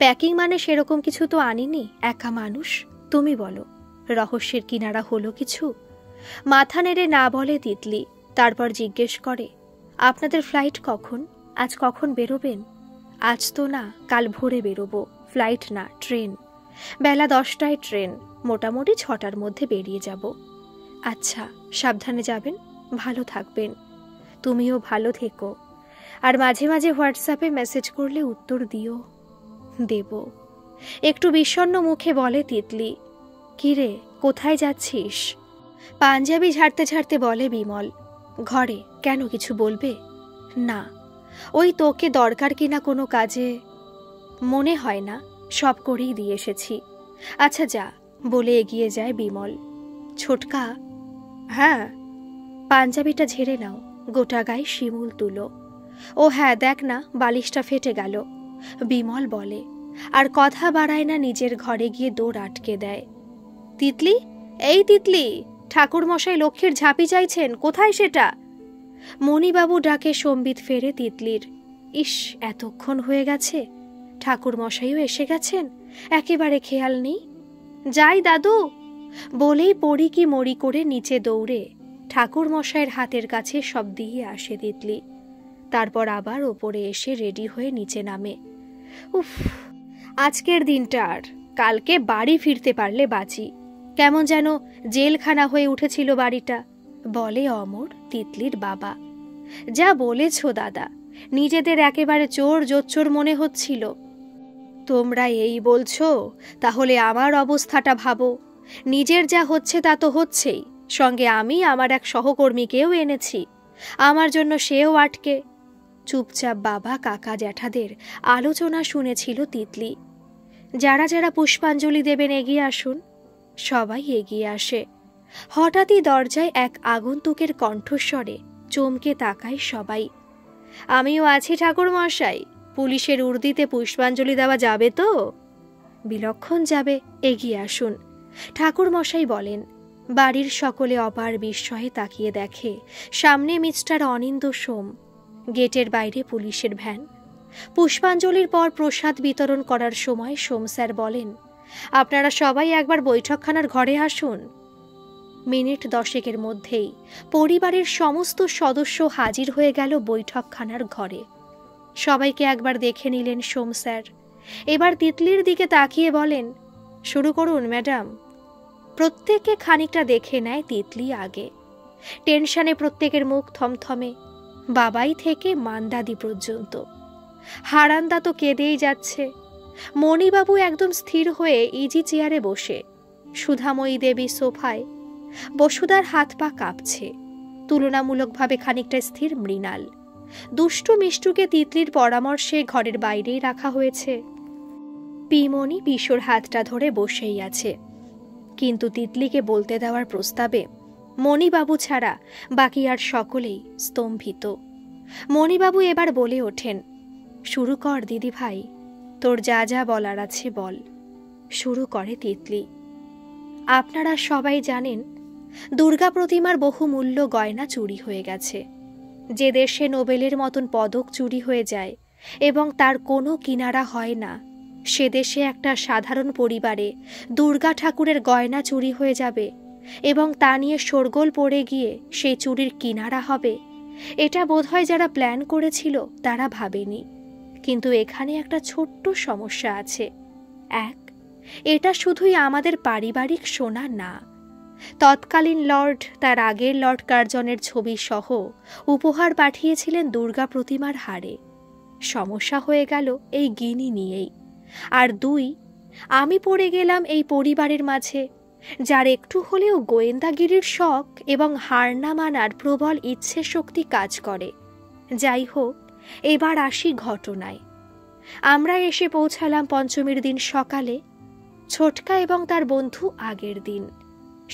প্যাকিং মানে সেরকম কিছু তো আনিনি, একা মানুষ। তুমি বলো, রহস্যের কিনারা হলো কিছু? মাথা নেড়ে না বলে তিতলি। তারপর জিজ্ঞেস করে, আপনাদের ফ্লাইট কখন? আজ কখন বেরোবেন? আজ তো না, কাল ভোরে বেরোবো। ফ্লাইট না, ট্রেন। বেলা 10টায় ট্রেন। মোটামুটি 6টার মধ্যে বেরিয়ে যাব। আচ্ছা, সাবধানে যাবেন, ভালো থাকবেন। তুমিও ভালো থেকো। আর মাঝে মাঝে হোয়াটসঅ্যাপে মেসেজ করলে উত্তর দিও। দেব। একটু বিষণ্ণ মুখে বলে তিতলি। কিরে, কোথায় যাচ্ছিস? পাঞ্জাবি ঝাড়তে ঝাড়তে বলে বিমল। ঘরে। কেন, কিছু বলবে? না, ওই তোকে দরকার কিনা কোনো কাজে। মনে হয় না, সব করেই দিয়ে এসেছি। আচ্ছা যা, বলে এগিয়ে যায় বিমল। ছোটকা? হ্যাঁ। পাঞ্জাবিটা ঝেড়ে নাও, গোটা গায়ে শিমুল তুলো। ও হ্যাঁ, দেখ না, বালিশটা ফেটে গেল, বিমল বলে। আর কথা বাড়ায় না, নিজের ঘরে গিয়ে দৌড় আটকে দেয়। তিতলি, এই তিতলি, ঠাকুর মশাই লক্ষ্মীর ঝাঁপি চাইছেন, কোথায় সেটা? মণিবাবু ডাকে সম্বিত ফেরে তিতলির। ইস, এতক্ষণ হয়ে গেছে, ঠাকুর মশাইও এসে গেছেন, একেবারে খেয়াল নেই। যাই দাদু, বলেই পড়ি কি মরি করে নিচে দৌড়ে ঠাকুর মশাইয়ের হাতের কাছে সব দিয়ে আসে তিতলি। তারপর আবার ওপরে এসে রেডি হয়ে নিচে নামে। উফ, আজকের দিনটা আর কালকে বাড়ি ফিরতে পারলে বাঁচি। কেমন যেন জেলখানা হয়ে উঠেছিল বাড়িটা, বলে অমর, তিতলির বাবা। যা বলেছ দাদা, নিজেদের একেবারে চোর জোচ্চোর মনে হচ্ছিল। তোমরা এই বলছো, তাহলে আমার অবস্থাটা ভাবো। নিজের যা হচ্ছে তা তো হচ্ছেই, সঙ্গে আমি আমার এক সহকর্মীকেও এনেছি। আমার জন্য সেও আটকে। চুপচাপ বাবা কাকা জ্যাঠাদের আলোচনা শুনেছিল তিতলি। যারা যারা পুষ্পাঞ্জলি দেবেন এগিয়ে আসুন। সবাই এগিয়ে আসে। হঠাৎই দরজায় এক আগন্তুকের কণ্ঠস্বরে চমকে তাকায় সবাই। আমিও আছি ঠাকুর মশাই, পুলিশের উর্দিতে পুষ্পাঞ্জলি দেওয়া যাবে তো? বিলক্ষণ যাবে, এগিয়ে আসুন, ঠাকুর মশাই বলেন। বাড়ির সকলে অপার বিস্ময়ে তাকিয়ে দেখে সামনে মিস্টার অনিন্দ সোম, গেটের বাইরে পুলিশের ভ্যান। পুষ্পাঞ্জলির পর প্রসাদ বিতরণ করার সময় সোম স্যার বলেন, আপনারা সবাই একবার বৈঠকখানার ঘরে আসুন। মিনিট 10 মধ্যেই পরিবারের সমস্ত সদস্য হাজির হয়ে গেল বৈঠকখানার ঘরে। সবাইকে একবার দেখে নিলেন সোম স্যার। এবার তিতলির দিকে তাকিয়ে বলেন, শুরু করুন ম্যাডাম। প্রত্যেককে খানিকটা দেখে নেয় তিতলি আগে। টেনশনে প্রত্যেকের মুখ থমথমে, বাবাই থেকে মান্দাদি পর্যন্ত। হারান্দা তো কেঁদেই যাচ্ছে। মণিবাবু একদম স্থির হয়ে ইজি চেয়ারে বসে, সুধাময়ী দেবী সোফায়। বসুদার হাত পা কাঁপছে, তুলনামূলকভাবে খানিকটা স্থির মৃণাল। দুষ্টু মিষ্টুকে তিতলির পরামর্শে ঘরের বাইরেই রাখা হয়েছে। পিমনি পিসোর হাতটা ধরে বসেই আছে, কিন্তু তিতলিকে বলতে দেওয়ার প্রস্তাবে মণিবাবু ছাড়া বাকি আর সকলেই স্তম্ভিত। মণিবাবু এবার বলে ওঠেন, শুরু কর দিদি ভাই, তোর যা যা বলার আছে বল। শুরু করে তিতলি। আপনারা সবাই জানেন, দুর্গা প্রতিমার বহুমূল্য গয়না চুরি হয়ে গেছে। যে দেশে নোবেলের মতন পদক চুরি হয়ে যায় এবং তার কোনো কিনারা হয় না, সে দেশে একটা সাধারণ পরিবারে দুর্গা ঠাকুরের গয়না চুরি হয়ে যাবে এবং তা নিয়ে শোরগোল পড়ে গিয়ে সেই চুরির কিনারা হবে, এটা বোধহয় যারা প্ল্যান করেছিল তারা ভাবেনি। কিন্তু এখানে একটা ছোট্ট সমস্যা আছে। এক, এটা শুধুই আমাদের পারিবারিক সোনা না। তৎকালীন লর্ড তার আগের লর্ড কার্জনের ছবি সহ উপহার পাঠিয়েছিলেন দুর্গা প্রতিমার হারে। সমস্যা হয়ে গেল এই গিনি নিয়েই। আর দুই, আমি পড়ে গেলাম এই পরিবারের মাঝে, যার একটু হলেও গোয়েন্দাগিরির শখ এবং হার না মানার প্রবল ইচ্ছে শক্তি কাজ করে। যাই হোক, এবার আসি ঘটনায়। আমরা এসে পৌঁছালাম পঞ্চমীর দিন সকালে, ছোটকা এবং তার বন্ধু আগের দিন।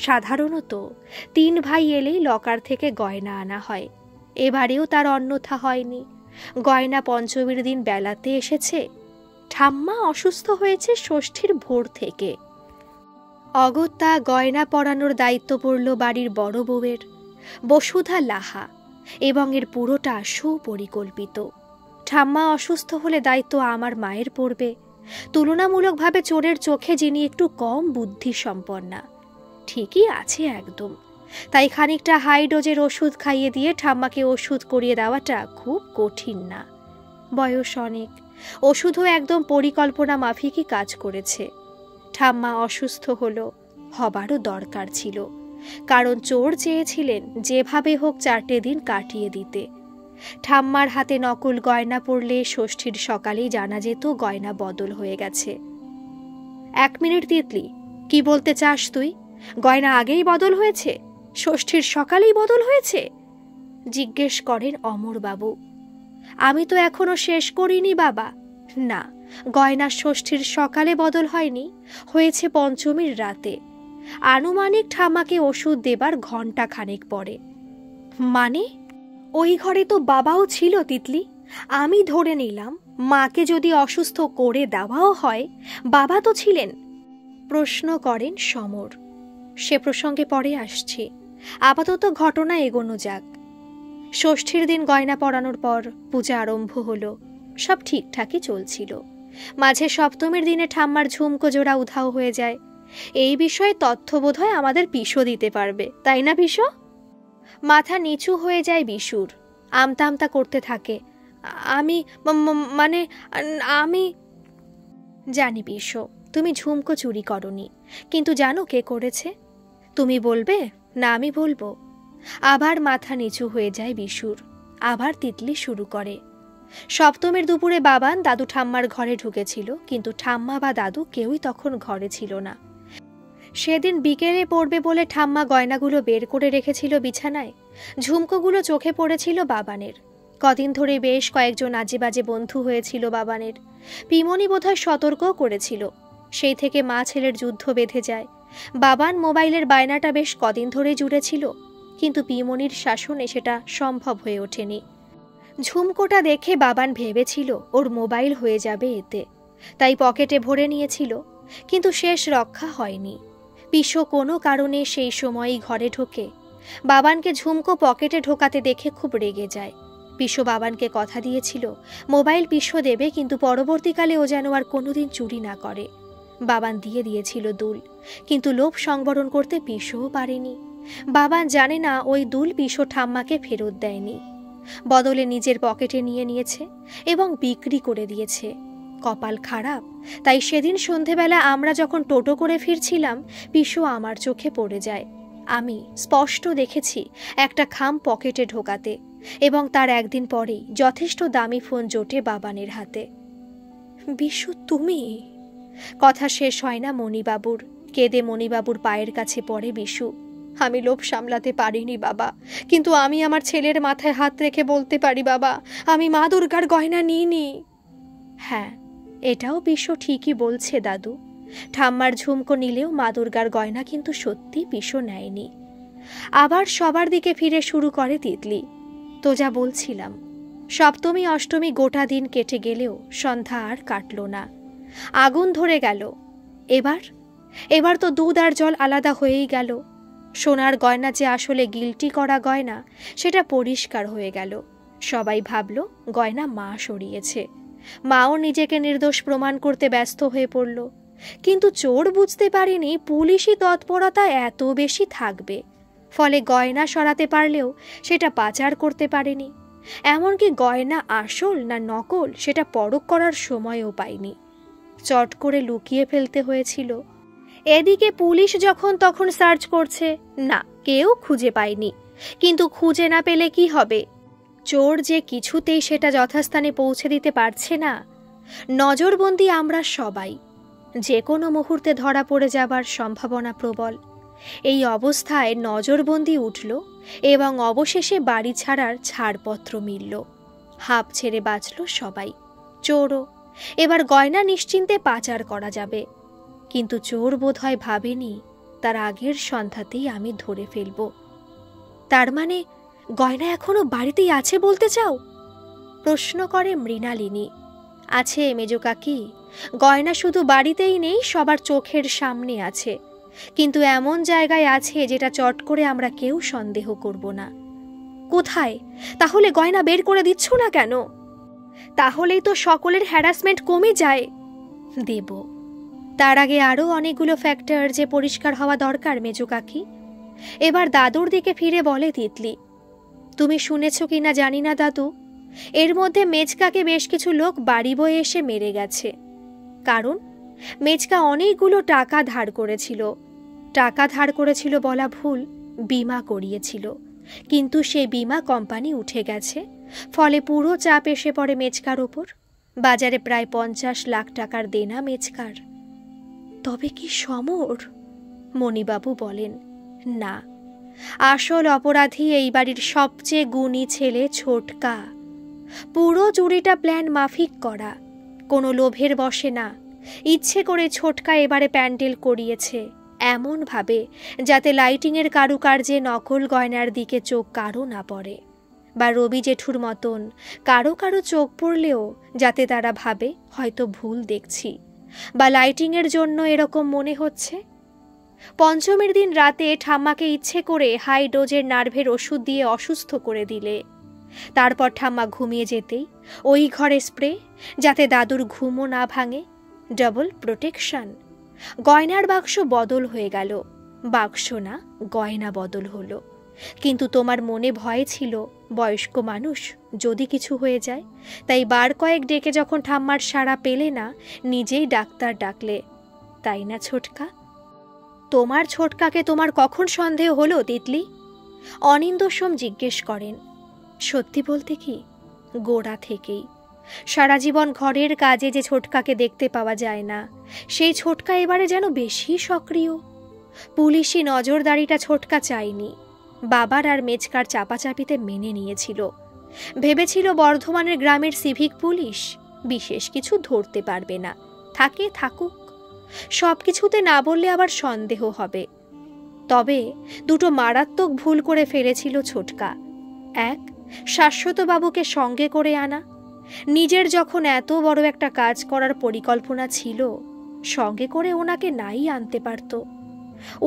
সাধারণত 3 ভাই এলেই লকার থেকে গয়না আনা হয়। এবারেও তার অন্যথা হয়নি। গয়না পঞ্চমীর দিন বেলাতে এসেছে। ঠাম্মা অসুস্থ হয়েছে ষষ্ঠীর ভোর থেকে। অগত্যা গয়না পরানোর দায়িত্ব পড়ল বাড়ির বড় বউয়ের, বসুধা লাহা, এবং এর পুরোটা সুপরিকল্পিত। ঠাম্মা অসুস্থ হলে দায়িত্ব আমার মায়ের পড়বে, তুলনামূলকভাবে চোরের চোখে যিনি একটু কম বুদ্ধি সম্পন্না। ঠিকই আছে একদম। তাই খানিকটা হাই ডোজের ওষুধ খাইয়ে দিয়ে ঠাম্মাকে ওষুধ করিয়ে দেওয়াটা খুব কঠিন না। বয়স অনেক, ওষুধও একদম পরিকল্পনা মাফিকই কাজ করেছে। ঠাম্মা অসুস্থ হলো, হবারও দরকার ছিল, কারণ চোর চেয়েছিলেন যেভাবে হোক 4টে দিন কাটিয়ে দিতে। ঠাম্মার হাতে নকল গয়না পড়লে ষষ্ঠীর সকালেই জানা যেত গয়না বদল হয়ে গেছে। 1 মিনিট তিতলি, কি বলতে চাস তুই? গয়না আগেই বদল হয়েছে? ষষ্ঠীর সকালেই বদল হয়েছে? জিজ্ঞেস করেন অমরবাবু। আমি তো এখনো শেষ করিনি বাবা। না, গয়না ষষ্ঠীর সকালে বদল হয়নি, হয়েছে পঞ্চমীর রাতে, আনুমানিক ঠাম্মাকে ওষুধ দেবার ঘণ্টা খানেক পরে। মানে? ওই ঘরে তো বাবাও ছিল তিতলি। আমি ধরে নিলাম মাকে যদি অসুস্থ করে দেওয়াও হয়, বাবা তো ছিলেন। প্রশ্ন করেন সমর। সে প্রসঙ্গে পরে আসছি, আপাতত ঘটনা এগোনো যাক। ষষ্ঠীর দিন গয়না পরানোর পর পূজা আরম্ভ হলো। সব ঠিকঠাকই চলছিল। মাঝে সপ্তমীর দিনে ঠাম্মার ঝুমকো জোড়া উধাও হয়ে যায়। এই বিষয়ে তথ্য বোধহয় আমাদের পিসো দিতে পারবে, তাই না পিসো? মাথা নিচু হয়ে যায় বিশুর। আমতা আমতা করতে থাকে। আমি জানি পিসো, তুমি ঝুমকো চুরি করনি, কিন্তু জানো কে করেছে? তুমি বলবে না আমি বলবো? আবার মাথা নিচু হয়ে যায় বিশুর। আবার তিতলি শুরু করে। সপ্তমীর দুপুরে বাবান দাদু ঠাম্মার ঘরে ঢুকেছিল, কিন্তু ঠাম্মা বা দাদু কেউই তখন ঘরে ছিল না। সেদিন বিকেলে পড়বে বলে ঠাম্মা গয়নাগুলো বের করে রেখেছিল বিছানায়। ঝুমকোগুলো চোখে পড়েছিল বাবানের। কদিন ধরে বেশ কয়েকজন আজে বাজে বন্ধু হয়েছিল বাবানের। পিমনি বোধহয় সতর্কও করেছিল। সেই থেকে মা ছেলের যুদ্ধ বেঁধে যায়। বাবান মোবাইলের বায়নাটা বেশ কদিন ধরে জুড়েছিল, কিন্তু পিমনির শাসনে সেটা সম্ভব হয়ে ওঠেনি। ঝুমকোটা দেখে বাবান ভেবেছিল ওর মোবাইল হয়ে যাবে এতে, তাই পকেটে ভরে নিয়েছিল, কিন্তু শেষ রক্ষা হয়নি। পিসো কোনো কারণে সেই সময়ই ঘরে ঢোকে। বাবানকে ঝুমকো পকেটে ঢোকাতে দেখে খুব রেগে যায়। পিসো বাবানকে কথা দিয়েছিল মোবাইল পিসো দেবে, কিন্তু পরবর্তীকালে ও যেন আর কোনোদিন চুরি না করে। বাবান দিয়ে দিয়েছিল দুল, কিন্তু লোভ সংবরণ করতে পিসোও পারেনি। বাবান জানে না ওই দুল পিসো ঠাম্মাকে ফেরত দেয়নি, বদলে নিজের পকেটে নিয়ে নিয়েছে এবং বিক্রি করে দিয়েছে। কপাল খারাপ, তাই সেদিন সন্ধেবেলা আমরা যখন টোটো করে ফিরছিলাম, পিসো আমার চোখে পড়ে যায়। আমি স্পষ্ট দেখেছি একটা খাম পকেটে ঢোকাতে, এবং তার একদিন পরেই যথেষ্ট দামি ফোন জোটে বাবানের হাতে। বিশু, তুমি? কথা শেষ হয় না মণিবাবুর। কেঁদে মণিবাবুর পায়ের কাছে পড়ে বিশু। আমি লোভ সামলাতে পারিনি বাবা, কিন্তু আমি আমার ছেলের মাথায় হাত রেখে বলতে পারি বাবা, আমি মা দুর্গার গয়না নিইনি। হ্যাঁ, এটাও বিশু ঠিকই বলছে দাদু। ঠাম্মার ঝুমকো নিলেও মা দুর্গার গয়না কিন্তু সত্যি পিসো নেয়নি। আবার সবার দিকে ফিরে শুরু করে তিতলি। তো যা বলছিলাম, সপ্তমী অষ্টমী গোটা দিন কেটে গেলেও সন্ধ্যা আর কাটল না। আগুন ধরে গেল। এবার তো দুধ আর জল আলাদা হয়েই গেল। সোনার গয়না যে আসলে গিল্টি করা গয়না, সেটা পরিষ্কার হয়ে গেল। সবাই ভাবল গয়না মা সরিয়েছে। মাও নিজেকে নির্দোষ প্রমাণ করতে ব্যস্ত হয়ে পড়ল। কিন্তু চোর বুঝতে পারেনি পুলিশি তৎপরতা এত বেশি থাকবে। ফলে গয়না সরাতে পারলেও সেটা পাচার করতে পারেনি। এমনকি গয়না আসল না নকল সেটা পরখ করার সময়ও পায়নি। চট করে লুকিয়ে ফেলতে হয়েছিল। এদিকে পুলিশ যখন তখন সার্চ করছে, না, কেউ খুঁজে পায়নি। কিন্তু খুঁজে না পেলে কি হবে? চোর যে কিছুতেই সেটা যথাস্থানে পৌঁছে দিতে পারছে না। নজরবন্দি আমরা সবাই, যে কোনো মুহূর্তে ধরা পড়ে যাবার সম্ভাবনা প্রবল। এই অবস্থায় নজরবন্দি উঠল এবং অবশেষে বাড়ি ছাড়ার ছাড়পত্র মিলল। হাঁপ ছেড়ে বাঁচল সবাই, চোরও। এবার গয়না নিশ্চিন্তে পাচার করা যাবে। কিন্তু চোর বোধহয় ভাবেনি তার আগের সন্ধ্যাতেই আমি ধরে ফেলব। তার মানে গয়না এখনো বাড়িতেই আছে বলতে চাও? প্রশ্ন করে মৃণালিনী। আছে মেজো কাকি, গয়না শুধু বাড়িতেই নেই, সবার চোখের সামনে আছে। কিন্তু এমন জায়গায় আছে যেটা চট করে আমরা কেউ সন্দেহ করব না। কোথায়? তাহলে গয়না বের করে দিচ্ছ না কেন? তাহলেই তো সকলের হ্যারাসমেন্ট কমে যায়। দেব, তার আগে আরও অনেকগুলো ফ্যাক্টর যে পরিষ্কার হওয়া দরকার মেজো কাকি। এবার দাদুর দিকে ফিরে বলে তিতলি। তুমি শুনেছ কিনা জানি না দাদু, এর মধ্যে মেজকাকে বেশ কিছু লোক বাড়ি বয়ে এসে মেরে গেছে। কারণ মেজকা অনেকগুলো টাকা ধার করেছিল বলা ভুল, বিমা করিয়েছিল। কিন্তু সেই বিমা কোম্পানি উঠে গেছে। ফলে পুরো চাপ এসে পড়ে মেজকার ওপর। বাজারে প্রায় 50 লাখ টাকার দেনা মেজকার। তবে কি সমর? মণিবাবু বলেন, না, আসল অপরাধী এই বাড়ির সবচেয়ে গুণী ছেলে ছোটকা। পুরো চুরিটা প্ল্যান মাফিক করা, কোনো লোভের বশে না। ইচ্ছে করে ছোটকা এবারে প্যান্ডেল করিয়েছে এমনভাবে যাতে লাইটিংয়ের কারুকার্যে নকল গয়নার দিকে চোখ কারো না পড়ে, বা রবি জেঠুর মতন কারো কারো চোখ পড়লেও যাতে তারা ভাবে হয়তো ভুল দেখছি, বা লাইটিংয়ের জন্য এরকম মনে হচ্ছে। পঞ্চমীর দিন রাতে ঠাম্মাকে ইচ্ছে করে হাই ডোজের নার্ভের ওষুধ দিয়ে অসুস্থ করে দিলে। তারপর ঠাম্মা ঘুমিয়ে যেতেই ওই ঘরে স্প্রে, যাতে দাদুর ঘুমও না ভাঙে। Double protection. গয়নার বাক্স বদল হয়ে গেল, বাক্স না গয়না বদল হলো। কিন্তু তোমার মনে ভয় ছিল বয়স্ক মানুষ, যদি কিছু হয়ে যায়। তাই বার কয়েক ডেকে যখন ঠাম্মার সাড়া পেলে না, নিজেই ডাক্তার ডাকলে, তাই না ছোটকা? তোমার ছোটকাকে তোমার কখন সন্দেহ হলো তিতলি? অনিন্দ সোম জিজ্ঞেস করেন। সত্যি বলতে কি, গোড়া থেকেই। সারা জীবন ঘরের কাজে যে ছোটকাকে দেখতে পাওয়া যায় না, সেই ছোটকা এবারে যেন বেশি সক্রিয়। পুলিশি নজরদারিটা ছোটকা চায়নি। বাবার আর মেজকার চাপাচাপিতে মেনে নিয়েছিল। ভেবেছিল বর্ধমানের গ্রামের সিভিক পুলিশ বিশেষ কিছু ধরতে পারবে না, থাকুক। সব কিছুতে না বললে আবার সন্দেহ হবে। তবে দুটো মারাত্মক ভুল করে ফেলেছিল ছোটকা। এক, শাশ্বতবাবুকে সঙ্গে করে আনা। নিজের যখন এত বড় একটা কাজ করার পরিকল্পনা ছিল, সঙ্গে করে ওনাকে নাই আনতে পারত।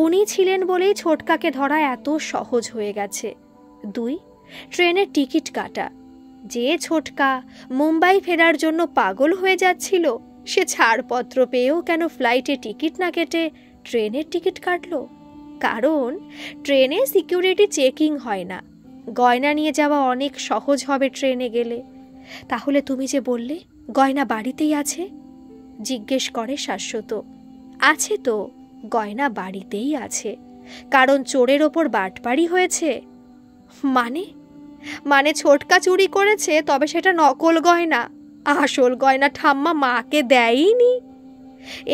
উনি ছিলেন বলেই ছোটকাকে ধরা এত সহজ হয়ে গেছে। দুই, ট্রেনের টিকিট কাটা। যে ছোটকা মুম্বাই ফেরার জন্য পাগল হয়ে যাচ্ছিল, সে ছাড়পত্র পেয়েও কেন ফ্লাইটে টিকিট না কেটে ট্রেনের টিকিট কাটল? কারণ ট্রেনে সিকিউরিটি চেকিং হয় না, গয়না নিয়ে যাওয়া অনেক সহজ হবে ট্রেনে গেলে। তাহলে তুমি যে বললে গয়না বাড়িতেই আছে, জিজ্ঞেস করে শাশ্বত। আছে তো, গয়না বাড়িতেই আছে, কারণ চোরের ওপর বাটপাড়ি হয়েছে। মানে ছোটকা চুরি করেছে, তবে সেটা নকল গয়না, আসল গয়না ঠাম্মা মাকে দেয়নি।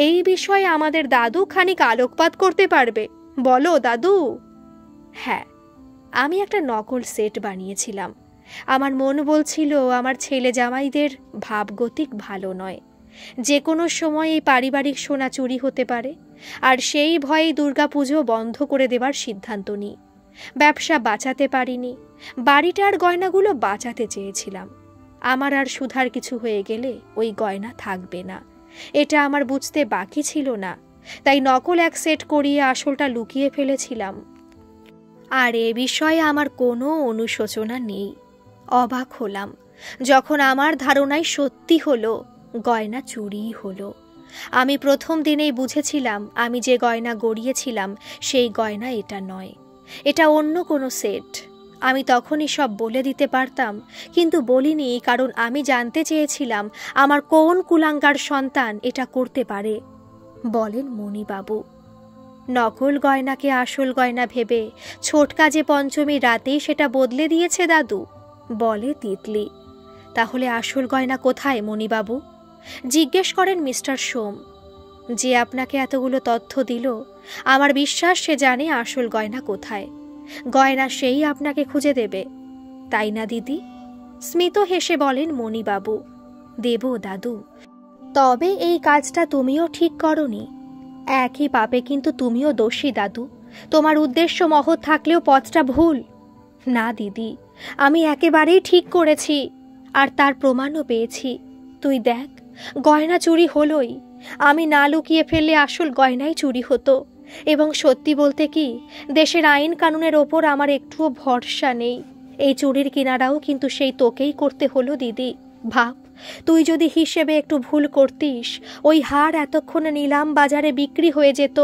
এই বিষয়ে আমাদের দাদু খানিক আলোকপাত করতে পারবে, বলো দাদু। হ্যাঁ, আমি একটা নকল সেট বানিয়েছিলাম। আমার মন বলছিল আমার ছেলে জামাইদের ভাবগতিক ভালো নয়, যে কোনো সময় এই পারিবারিক সোনা চুরি হতে পারে, আর সেই ভয়েই দুর্গাপুজো বন্ধ করে দেবার সিদ্ধান্ত নিই। ব্যবসা বাঁচাতে পারিনি, বাড়িটার গয়নাগুলো বাঁচাতে চেয়েছিলাম। আমার আর সুধার কিছু হয়ে গেলে ওই গয়না থাকবে না, এটা আমার বুঝতে বাকি ছিল না। তাই নকল এক সেট করিয়ে আসলটা লুকিয়ে ফেলেছিলাম। আর এ বিষয়ে আমার কোনো অনুশোচনা নেই। অবাক হলাম যখন আমার ধারণাই সত্যি হলো, গয়না চুরিই হলো। আমি প্রথম দিনেই বুঝেছিলাম আমি যে গয়না গড়িয়েছিলাম সেই গয়না এটা নয়, এটা অন্য কোনো সেট। আমি তখনই সব বলে দিতে পারতাম, কিন্তু বলিনি, কারণ আমি জানতে চেয়েছিলাম আমার কোন কুলাঙ্গার সন্তান এটা করতে পারে। বলেন মণিবাবু। নকল গয়নাকে আসল গয়না ভেবে ছোটকা যে পঞ্চমী রাতেই সেটা বদলে দিয়েছে দাদু, বলে তিতলি। তাহলে আসল গয়না কোথায় মণিবাবু? জিজ্ঞেস করেন মিস্টার সোম। যে আপনাকে এতগুলো তথ্য দিল, আমার বিশ্বাস সে জানে আসল গয়না কোথায়। গয়না সেই আপনাকে খুঁজে দেবে, তাই না দিদি? স্মিত হেসে বলেন মণিবাবু। দেব দাদু, তবে এই কাজটা তুমিও ঠিক করনি। একই পাপে কিন্তু তুমিও দোষী দাদু। তোমার উদ্দেশ্য মহৎ থাকলেও পথটা ভুল। না দিদি, আমি একেবারেই ঠিক করেছি, আর তার প্রমাণও পেয়েছি। তুই দেখ, গয়না চুরি হলোই। আমি না লুকিয়ে ফেললে আসল গয়নাই চুরি হতো। এবং সত্যি বলতে কি, দেশের আইন কানুনের ওপর আমার একটুও ভরসা নেই। এই চুরির কিনারাও কিন্তু সেই তোকেই করতে হলো দিদি। ভাব, তুই যদি হিসেবে একটু ভুল করতিস, ওই হার এতক্ষণে নিলাম বাজারে বিক্রি হয়ে যেত।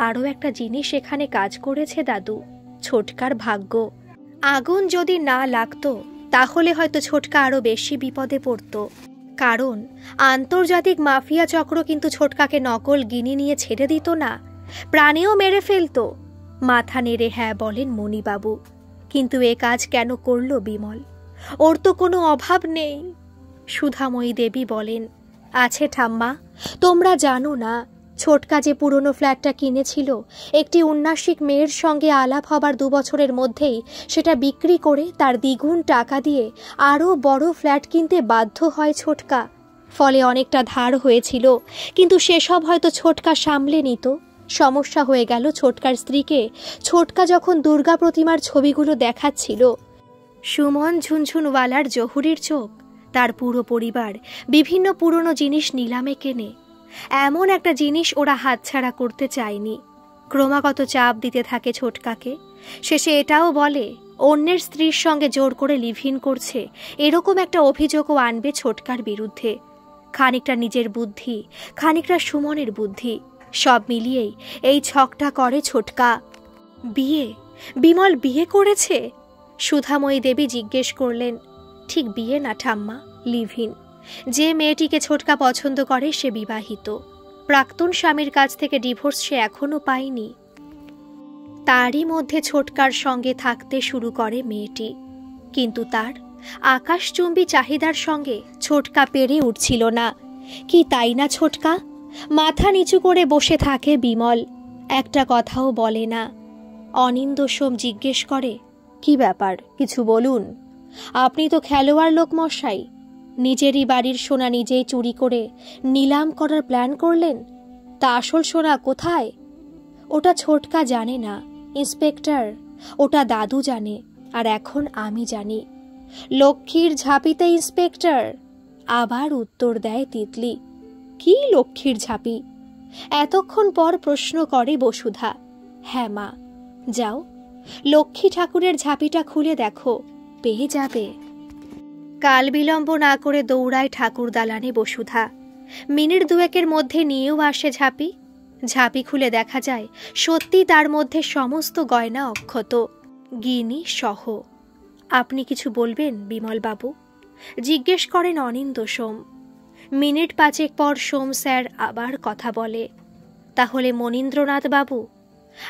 আরও একটা জিনিস এখানে কাজ করেছে দাদু, ছোটকার ভাগ্য। আগুন যদি না লাগতো তাহলে হয়তো ছোটকা আরও বেশি বিপদে পড়ত। কারণ আন্তর্জাতিক মাফিয়া চক্র কিন্তু ছোটকাকে নকল গিনি নিয়ে ছেড়ে দিত না, প্রাণেও মেরে ফেলত। মাথা নেড়ে হ্যাঁ বলেন মণিবাবু। কিন্তু এ কাজ কেন করল বিমল? ওর তো কোনো অভাব নেই। সুধাময়ী দেবী বলেন, আছে ঠাম্মা, তোমরা জানো না, ছোটকা যে পুরনো ফ্ল্যাটটা কিনেছিল, একটি উন্নাসিক মেয়ের সঙ্গে আলাপ হবার 2 বছরের মধ্যেই সেটা বিক্রি করে তার দ্বিগুণ টাকা দিয়ে আরও বড় ফ্ল্যাট কিনতে বাধ্য হয় ছোটকা। ফলে অনেকটা ধার হয়েছিল, কিন্তু সেসব হয়তো ছোটকা সামলে নিত। সমস্যা হয়ে গেল ছোটকার স্ত্রীকে। ছোটকা যখন দুর্গা প্রতিমার ছবিগুলো দেখাচ্ছিল, সুমন ঝুনঝুনওয়ালার জহুরির চোখ, তার পুরো পরিবার বিভিন্ন পুরনো জিনিস নিলামে কেনে। এমন একটা জিনিস ওরা হাতছাড়া করতে চায়নি। ক্রমাগত চাপ দিতে থাকে ছোটকাকে। শেষে এটাও বলে অন্যের স্ত্রীর সঙ্গে জোর করে লিভ ইন করছে, এরকম একটা অভিযোগও আনবে ছোটকার বিরুদ্ধে। খানিকটা নিজের বুদ্ধি, খানিকটা সুমনের বুদ্ধি, সব মিলিয়েই এই ছকটা করে ছোটকা। বিয়ে? বিমল বিয়ে করেছে? সুধাময়ী দেবী জিজ্ঞেস করলেন। ঠিক বিয়ে না ঠাম্মা, লিভ ইন। যে মেয়েটিকে ছোটকা পছন্দ করে সে বিবাহিত। প্রাক্তন স্বামীর কাছ থেকে ডিভোর্স সে এখনো পায়নি। তারই মধ্যে ছোটকার সঙ্গে থাকতে শুরু করে মেয়েটি। কিন্তু তার আকাশচুম্বী চাহিদার সঙ্গে ছোটকা পেরে উঠছিল না। কি তাই না ছোটকা? মাথা নিচু করে বসে থাকে বিমল, একটা কথাও বলে না। অনিন্দ সোম জিজ্ঞেস করে, কি ব্যাপার, কিছু বলুন। আপনি তো খেলোয়াড় লোক মশাই, নিজেরই বাড়ির সোনা নিজেই চুরি করে নিলাম করার প্ল্যান করলেন। তা আসল সোনা কোথায়? ওটা ছোটকা জানে না ইন্সপেক্টর, ওটা দাদু জানে, আর এখন আমি জানি। লক্ষ্মীর ঝাঁপিতে ইন্সপেক্টর। আবার উত্তর দেয় তিতলি, কি লক্ষ্মীর ঝাঁপি? এতক্ষণ পর প্রশ্ন করে বসুধা। হ্যাঁ মা, যাও লক্ষ্মী ঠাকুরের ঝাঁপিটা খুলে দেখো, পেয়ে যাবে। কাল বিলম্ব না করে দৌড়ায় ঠাকুর দালানে বসুধা। মিনিট দুয়েকের মধ্যে নিয়েও আসে ঝাঁপি। ঝাঁপি খুলে দেখা যায় সত্যি তার মধ্যে সমস্ত গয়না অক্ষত, গিনি সহ। আপনি কিছু বলবেন বিমলবাবু? জিজ্ঞেস করেন অনিন্দ সোম। মিনিট পাঁচেক পর সোম স্যার আবার কথা বলে। তাহলে মনীন্দ্রনাথ বাবু,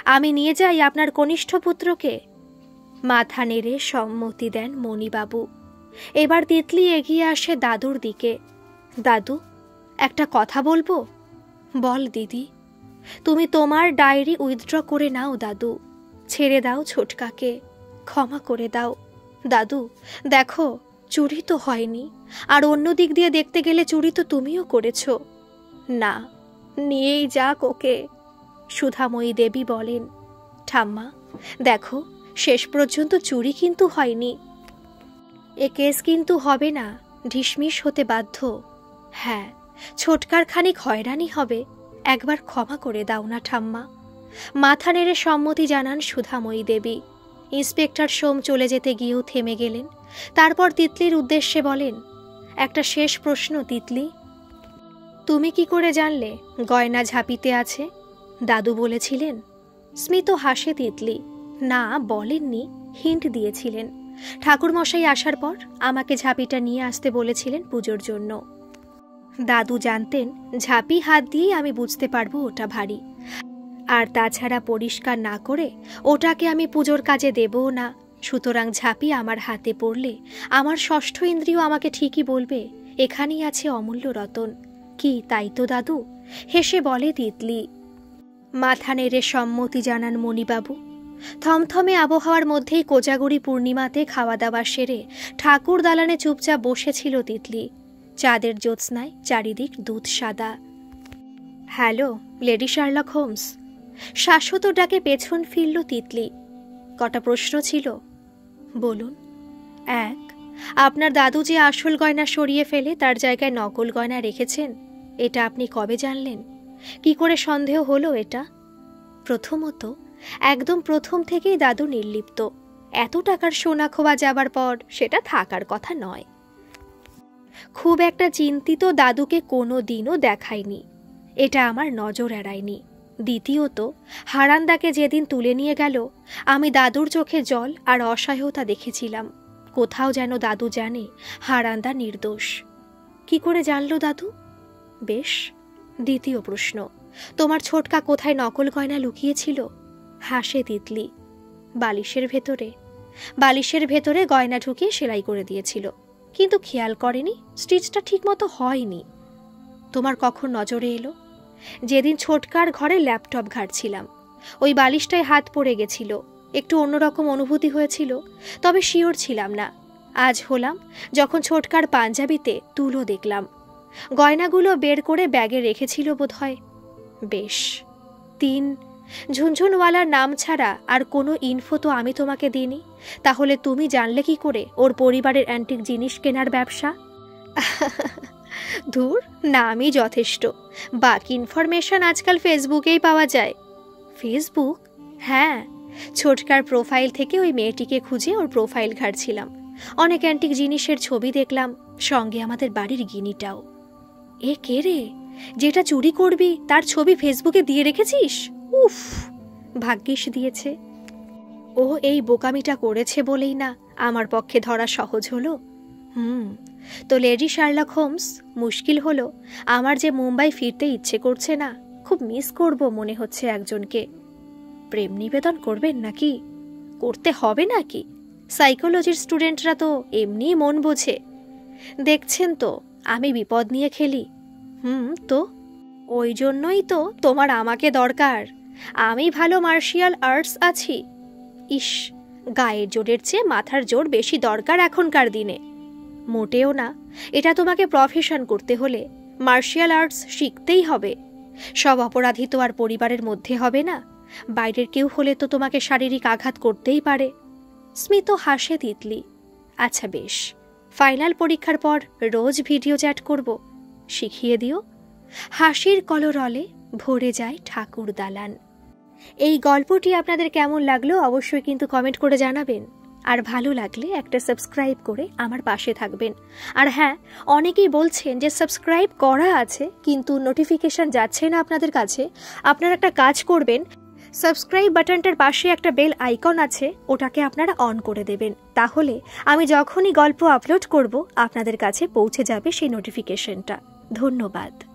আমি নিয়ে যাই আপনার কনিষ্ঠ পুত্রকে? মাথা নেড়ে সম্মতি দেন মণিবাবু। এবার তিতলি এগিয়ে আসে দাদুর দিকে। দাদু, একটা কথা বলবো? বল দিদি। তুমি তোমার ডায়েরি উইথড্র করে নাও দাদু। ছেড়ে দাও ছোটকাকে, ক্ষমা করে দাও। দাদু দেখো, চুরি তো হয়নি, আর অন্য দিক দিয়ে দেখতে গেলে চুরি তো তুমিও করেছ। না, নিয়েই যাক ওকে। সুধাময়ী দেবী বলেন, ঠাম্মা দেখো, শেষ পর্যন্ত চুরি কিন্তু হয়নি। এ কেস কিন্তু হবে না, ঢিসমিস হতে বাধ্য। হ্যাঁ, ছোটকার খানিক হয়রানি হবে, একবার ক্ষমা করে দাও না ঠাম্মা। মাথা নেড়ে সম্মতি জানান সুধাময়ী দেবী। ইন্সপেক্টর সোম চলে যেতে গিয়েও থেমে গেলেন। তারপর তিতলির উদ্দেশ্যে বলেন, একটা শেষ প্রশ্ন তিতলি, তুমি কি করে জানলে গয়না ঝাঁপিতে আছে? দাদু বলেছিলেন? স্মিত হাসে তিতলি। না, বলেননি, হিন্ট দিয়েছিলেন। ঠাকুরমশাই আসার পর আমাকে ঝাঁপিটা নিয়ে আসতে বলেছিলেন পুজোর জন্য। দাদু জানতেন ঝাঁপি হাত দিয়েই আমি বুঝতে পারবো ওটা ভারী, আর তাছাড়া পরিষ্কার না করে ওটাকে আমি পুজোর কাজে দেবও না। সুতরাং ঝাঁপি আমার হাতে পড়লে আমার ষষ্ঠ ইন্দ্রিয় আমাকে ঠিকই বলবে এখানেই আছে অমূল্য রতন। কি তাই তো দাদু? হেসে বলে তিতলি। মাথা নেড়ে সম্মতি জানান মণিবাবু। থমথমে আবহাওয়ার মধ্যেই কোজাগরি পূর্ণিমাতে খাওয়া দাওয়া সেরে ঠাকুর দালানে চুপচাপ বসেছিল তিতলি। চাঁদের জ্যোৎস্নায় চারিদিক দুধ সাদা। Hello lady Sherlock Holmes. Shashwata ডাকে পেছন ফিরল তিতলি। কটা প্রশ্ন ছিল। বলুন। এক, আপনার দাদু যে আসল গয়না সরিয়ে ফেলে তার জায়গায় নকল গয়না রেখেছেন, এটা আপনি কবে জানলেন? কি করে সন্দেহ হলো এটা? প্রথমত, একদম প্রথম থেকেই দাদু নির্লিপ্ত। এত টাকার সোনা খোয়া যাবার পর সেটা থাকার কথা নয়। খুব একটা চিন্তিত দাদুকে কোনো দিনও দেখায়নি, এটা আমার নজর এড়ায়নি। দ্বিতীয়ত, হারান্দাকে যেদিন তুলে নিয়ে গেল আমি দাদুর চোখে জল আর অসহায়তা দেখেছিলাম। কোথাও যেন দাদু জানে হারান্দা নির্দোষ। কি করে জানলো দাদু? বেশ, দ্বিতীয় প্রশ্ন, তোমার ছোটকা কোথায় নকল গয়না লুকিয়েছিল? হাসে তিতলি। বালিশের ভেতরে। বালিশের ভেতরে গয়না ঢুকিয়ে সেলাই করে দিয়েছিল, কিন্তু খেয়াল করেনি স্টিচটা ঠিকমতো হয়নি। তোমার কখন নজরে এলো? যেদিন ছোটকার ঘরে ল্যাপটপ ঘাঁটছিলাম, ওই বালিশটায় হাত পড়ে গেছিল। একটু অন্যরকম অনুভূতি হয়েছিল, তবে শিওর ছিলাম না। আজ হলাম যখন ছোটকার পাঞ্জাবিতে তুলো দেখলাম। গয়নাগুলো বের করে ব্যাগে রেখেছিল বোধহয়। বেশ। 3, ঝুনঝুনওয়ালার নাম ছাড়া আর কোনো ইনফো তো আমি তোমাকে দিইনি, তাহলে তুমি জানলে কি করে ওর পরিবারের অ্যান্টিক জিনিস কেনার ব্যবসা? ধুর, নামই যথেষ্ট। বাকি ইনফরমেশন আজকাল ফেসবুকেই পাওয়া যায়। ফেসবুক? হ্যাঁ, ছোটকার প্রোফাইল থেকে ওই মেয়েটিকে খুঁজে ওর প্রোফাইল ঘাঁটছিলাম। অনেক অ্যান্টিক জিনিসের ছবি দেখলাম, সঙ্গে আমাদের বাড়ির গিনিটাও। এ কে রে, যেটা চুরি করবি তার ছবি ফেসবুকে দিয়ে রেখেছিস? উফ, ভাগ্যিস দিয়েছে। ও এই বোকামিটা করেছে বলেই না আমার পক্ষে ধরা সহজ হলো। তো লেডি শার্লক হোমস, মুশকিল হলো আমার যে মুম্বাই ফিরতে ইচ্ছে করছে না। খুব মিস করব মনে হচ্ছে একজনকে। প্রেম নিবেদন করবেন নাকি? করতে হবে নাকি? সাইকোলজির স্টুডেন্টরা তো এমনিই মন বোঝে। দেখছেন তো আমি বিপদ নিয়ে খেলি। তো ওই জন্যই তো তোমার আমাকে দরকার। আমি ভালো মার্শিয়াল আর্টস আছি। ইস, গায়ের জোরের চেয়ে মাথার জোর বেশি দরকার এখনকার দিনে। মোটেও না। এটা তোমাকে প্রফেশন করতে হলে মার্শাল আর্টস শিখতেই হবে। সব অপরাধী তো আর পরিবারের মধ্যে হবে না, বাইরের কেউ হলে তো তোমাকে শারীরিক আঘাত করতেই পারে। স্মিত হাসে তিতলি। আচ্ছা বেশ, ফাইনাল পরীক্ষার পর রোজ ভিডিও চ্যাট করব, শিখিয়ে দিও। হাসির কলরলে ভরে যায় ঠাকুর দালান। এই গল্পটি আপনাদের কেমন লাগলো অবশ্যই কিন্তু কমেন্ট করে জানাবেন। আর ভালো লাগলে একটা সাবস্ক্রাইব করে আমার পাশে থাকবেন। আর হ্যাঁ, অনেকেই বলছেন যে সাবস্ক্রাইব করা আছে কিন্তু নোটিফিকেশন যাচ্ছে না আপনাদের কাছে। আপনারা একটা কাজ করবেন, সাবস্ক্রাইব বাটনটার পাশে একটা বেল আইকন আছে, ওটাকে আপনারা অন করে দেবেন। তাহলে আমি যখনই গল্প আপলোড করব আপনাদের কাছে পৌঁছে যাবে সেই নোটিফিকেশনটা। ধন্যবাদ।